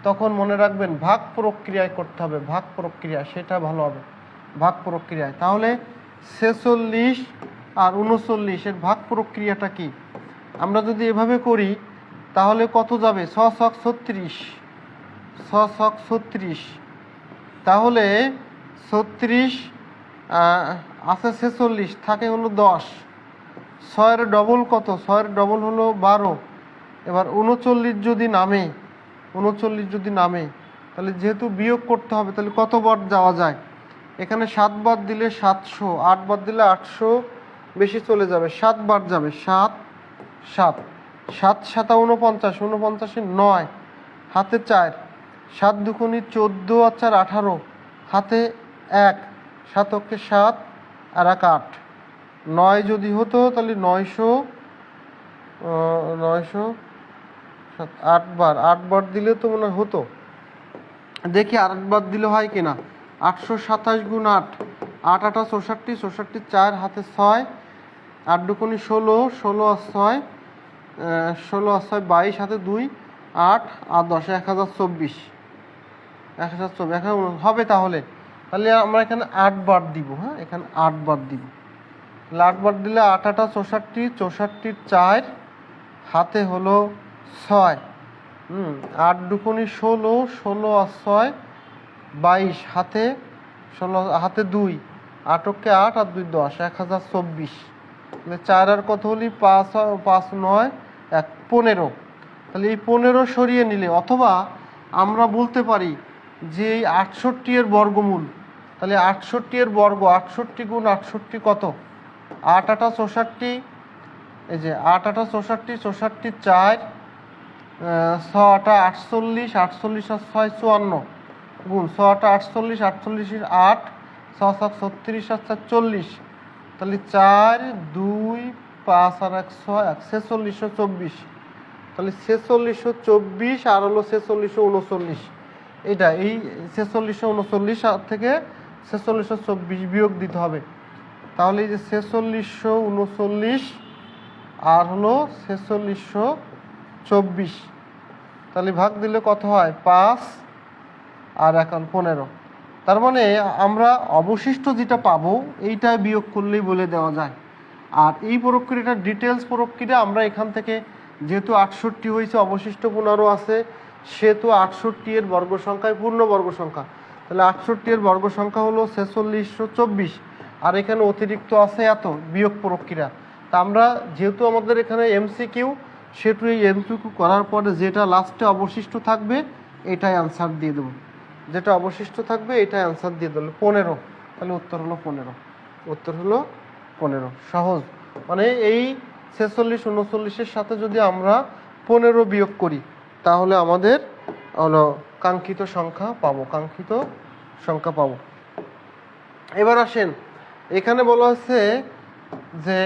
তখন মনে রাখবেন ভাগ প্রক্রিয়ায় করতে হবে, ভাগ প্রক্রিয়া, সেটা ভালো হবে, ভাগ প্রক্রিয়ায়। তাহলে 46 আর 39 এর ভাগ প্রক্রিয়াটা কি? আমরা যদি এভাবে করি তাহলে কত যাবে? 6 ছক 36, 6 ছক 36, তাহলে 36 আছে 46, থাকে হলো 10, 6-এর ডবল কত? 6-এর ডবল হলো 12। এবার 39 যদি নামে, 39 যদি নামে, তাহলে যেহেতু বিয়োগ করতে হবে তাহলে কত বার যাওয়া যায়? এখানে 7 বার দিলে 700, 8 বার দিলে 800, বেশি চলে যাবে, 7 বার যাবে, 7 7 7 7 49, 49 9, হাতে 4, 7 দুগুণী 14 আর 4 18, হাতে 1, 7 অক্ষে 7 আর 1 8, 9 যদি হতো তাহলে 900 8 বার, 8 বার দিলে তো মনে হতো, দেখি 8 বার দিলে হয় কিনা। 827 গুণ 8, 8 8 64, 64 4, হাতে 6, 8 দুগুণী 16, 16 আর 6, 16 আর 6 22, হাতে 2, 8 আর 10, 1024, 1024 এখন হবে। তাহলে তাহলে আমরা এখানে 8 বার দিব, হ্যাঁ এখানে 8 বার দিব। 8 বার দিলে 8 8 64, 64 4, হাতে হলো 6, 8 দুগুণী 16, 16 আর 6 22, হাতে 16, হাতে 2, 8 অক্ষে 8 আর 2 10, 1024। তাহলে 4 আর কত হলি? 5 5 9 1 15। তাহলে এই 15 সরিয়ে নিলে, অথবা আমরা বলতে পারি যে এই 68 এর বর্গমূল, তাহলে 68 এর বর্গ, 68 গুণ 68 কত? 8 8 64, এই যে 8 8 64, 64 4, 6 8 48, 48 আর 6 54, গুণ 6 8 48, 48 8, 6 7 36 আর 4 40, তাহলে 4 2 5 আর 1 6, 4624। তাহলে 4624 আর হলো 4639, এটা এই 4639 থেকে 4624 বিয়োগ দিতে হবে। তাহলে এই যে 4639 আর হলো 4624, তাহলে ভাগ দিলে কত হয়? 5 আর 1 15। তার মানে আমরা অবশিষ্ট যেটা পাবো এইটা বিয়োগ করলেই বলে দেওয়া যায়। আর এই প্রক্রিয়াটা ডিটেলস প্রক্রিয়া, আমরা এখান থেকে যেহেতু 68 হয়েছে, অবশিষ্ট 15 আছে, সেহেতু 68 এর বর্গ সংখ্যায় পূর্ণবর্গ সংখ্যা, তাহলে 68 এর বর্গ সংখ্যা হলো 4624, আর এখানে অতিরিক্ত আছে এত, বিয়োগ প্রক্রিয়া। তা আমরা যেহেতু আমাদের এখানে এমসিকিউ, সেহেতু এই এমসিকিউ করার পরে যেটা লাস্টে অবশিষ্ট থাকবে এটাই আনসার দিয়ে দেবো। যেটা অবশিষ্ট থাকবে এটা অ্যান্সার দিয়ে দিল 15। তাহলে উত্তর হলো 15। উত্তর হলো 15। সহজ, মানে এই 46 39-এর সাথে যদি আমরা 15 বিয়োগ করি তাহলে আমাদের হলো কাঙ্ক্ষিত সংখ্যা পাবো, কাঙ্ক্ষিত সংখ্যা পাবো। এবার আসেন, এখানে বলা হচ্ছে যে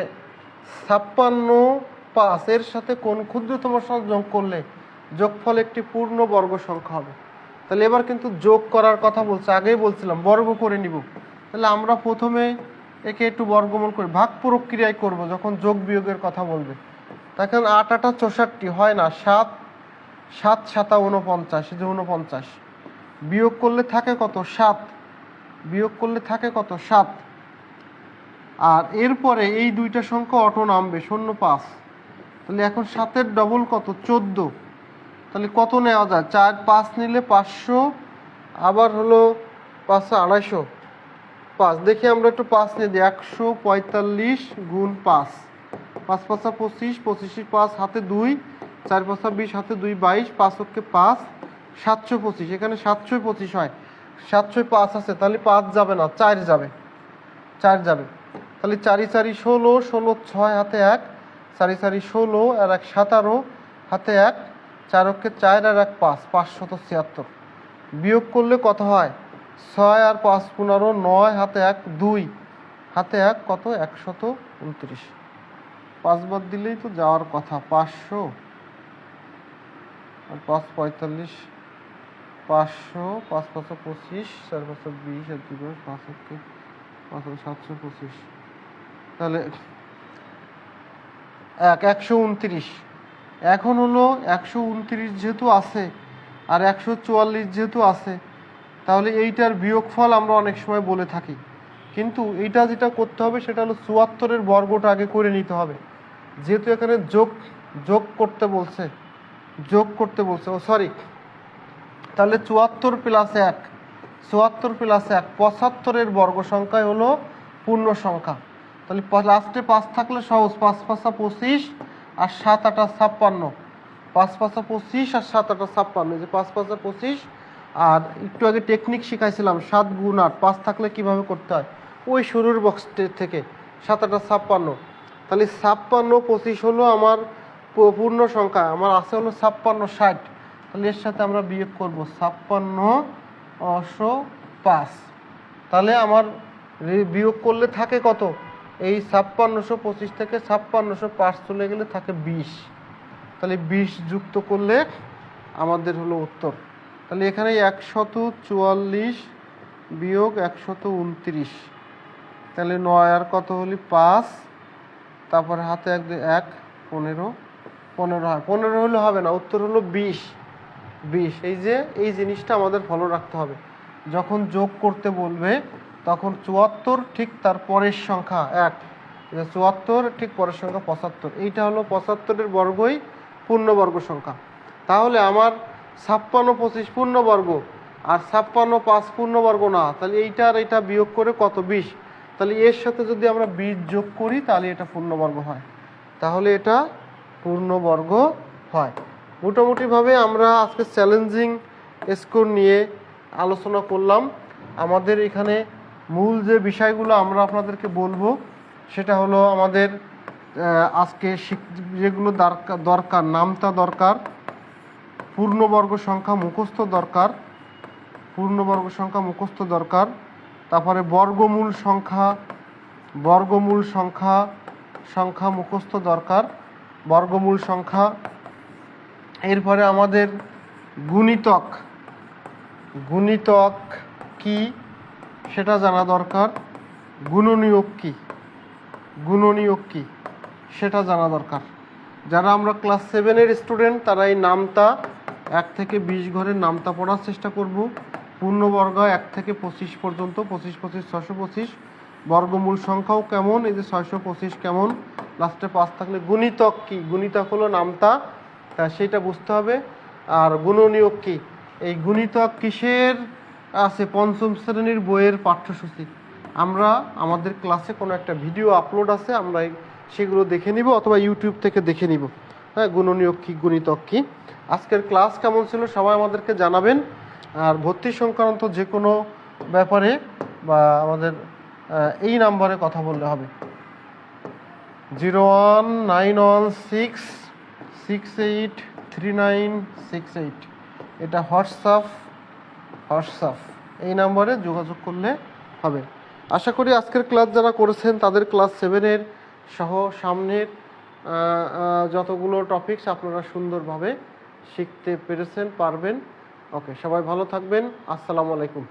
56 এর সাথে কোন ক্ষুদ্রতম সংখ্যা যোগ করলে যোগফল একটি পূর্ণ বর্গ সংখ্যা হবে। তাহলে এবার কিন্তু যোগ করার কথা বলছে, আগেই বলছিলাম বর্গ করে নিব। তাহলে আমরা প্রথমে একে একটু বর্গমূল করে ভাগ প্রক্রিয়ায় করব যখন যোগ বিয়োগের কথা বলবে। দেখেন 8 8 64 হয় না, 7 7 7 49, এই যে 49 বিয়োগ করলে থাকে কত 7, বিয়োগ করলে থাকে কত 7। আর এরপরে এই দুইটা সংখ্যা অটো নামবে 0 5। তাহলে এখন 7-এর ডবল কত 14। তাহলে কত নেওয়া যায়, 4 5 নিলে 500, আবার হলো 5 250, 5 দেখি আমরা একটু 5 নিয়ে দিই, 145 গুণ 5, 5 5 25, 25 5 হাতে 2, 4 5 20 হাতে 2 22, 5 ওকে 5, 725, এখানে 725 হয়, 705 আছে, তাহলে 5 যাবে না, 4 যাবে, 4 যাবে। তাহলে 4 4 16, 16 6 হাতে 1, 4 4 16 আর 1 17 হাতে 1, 4 ওকে 4 আর 1 5, 576। বিয়োগ করলে কত হয়, 6 আর 5 15, 9 হাতে 1 2 হাতে 1 কত 129। 5 বাদ দিলেই তো যাওয়ার কথা, 500 আর 5 45, 500, 5 5 25, 4 5 20 আর 2 5 ওকে 5 725। তাহলে 129। এখন হলো 129 যেহেতু আছে আর 144 যেহেতু আছে, তাহলে এইটার বিয়োগফল আমরা অনেক সময় বলে থাকি, কিন্তু এইটা যেটা করতে হবে সেটা হলো 74-এর বর্গটা আগে করে নিতে হবে, যেহেতু এখানে যোগ করতে বলছে, যোগ করতে বলছে, ও সরি, তাহলে 74 প্লাস 1, 74 প্লাস 1 75-এর বর্গ সংখ্যায় হলো পূর্ণ সংখ্যা। তাহলে লাস্টে 5 থাকলে সহজ, 5 5 25 আর 7 8 56, 5 5 25 আর 7 8 56, এই যে 5 5 25। আর একটু আগে টেকনিক শিখাইছিলাম 7 গুণ 8, 5 থাকলে কিভাবে করতে হয়, ওই শুরুর বক্স থেকে 7 8 56। তাহলে 56 25 হলো আমার পূর্ণ সংখ্যা, আমার আছে হলো 56 60। তাহলে এর সাথে আমরা বিয়োগ করব 56 5। তাহলে আমার বিয়োগ করলে থাকে কত, এই 5625 থেকে 5605 চলে গেলে থাকে 20। তাহলে 20 যুক্ত করলে আমাদের হলো উত্তর। তাহলে এখানে 144 বিয়োগ 129, তাহলে 9 আর কত হলি 5, তারপরে হাতে 1 15 15 হয়, 15 হলে হবে না, উত্তর হলো 20 20। এই যে এই জিনিসটা আমাদের ফলো রাখতে হবে, যখন যোগ করতে বলবে তখন 74 ঠিক তার পরের সংখ্যা 1, 74 ঠিক পরের সংখ্যা 75, এইটা হলো 75-এর বর্গই পূর্ণবর্গ সংখ্যা। তাহলে আমার 56 25 পূর্ণবর্গ আর 56 5 পূর্ণবর্গ না, তাহলে এইটা আর এটা বিয়োগ করে কত 20। তাহলে এর সাথে যদি আমরা 20 যোগ করি তাহলে এটা পূর্ণবর্গ হয়, তাহলে এটা পূর্ণবর্গ হয়। মোটামুটিভাবে আমরা আজকে চ্যালেঞ্জিং স্কোর নিয়ে আলোচনা করলাম। আমাদের এখানে মূল যে বিষয়গুলো আমরা আপনাদেরকে বলবো সেটা হলো আমাদের আজকে যেগুলো দরকার, নামতা দরকার, পূর্ণবর্গ সংখ্যা মুখস্থ দরকার, পূর্ণবর্গ সংখ্যা মুখস্থ দরকার, তারপরে বর্গমূল সংখ্যা মুখস্থ দরকার, বর্গমূল সংখ্যা। এরপরে আমাদের গুণিতক কি সেটা জানা দরকার, গুণনীয়ক কি সেটা জানা দরকার। যারা আমরা ক্লাস 7-এর স্টুডেন্ট তারা এই নামতা 1 থেকে 20 ঘরের নামতা পড়ার চেষ্টা করব। পূর্ণবর্গ 1 থেকে 25 পর্যন্ত, 25 25 625। বর্গমূল সংখ্যাও কেমন, এই যে 625 কেমন, লাস্টে 5 থাকলে গুণিতক কি, গুণিতক হলো নামতা, তা সেটা বুঝতে হবে। আর গুণনীয়ক কি, এই গুণিতক কিসের আছে, 5ম শ্রেণীর বইয়ের পাঠ্যসূচি। আমরা আমাদের ক্লাসে কোনো একটা ভিডিও আপলোড আছে, আমরা সেগুলো দেখে নিব অথবা ইউটিউব থেকে দেখে নিব। হ্যাঁ, গুণনীয়ক কি, গুণিতক কি। আজকের ক্লাস কেমন ছিল সবাই আমাদেরকে জানাবেন। আর ভর্তি সংক্রান্ত যে কোনো ব্যাপারে বা আমাদের এই নাম্বারে কথা বললে হবে 01916683968। এটা হোয়াটসঅ্যাপ এই নাম্বারে যোগাযোগ করলে হবে। আশা করি আজকের ক্লাস যারা করেছেন তাদের ক্লাস 7-এর সহ সামনের যতগুলো টপিকস আপনারা সুন্দরভাবে শিখতে পেরেছেন, পারবেন। ওকে, সবাই ভালো থাকবেন। আসসালামু আলাইকুম।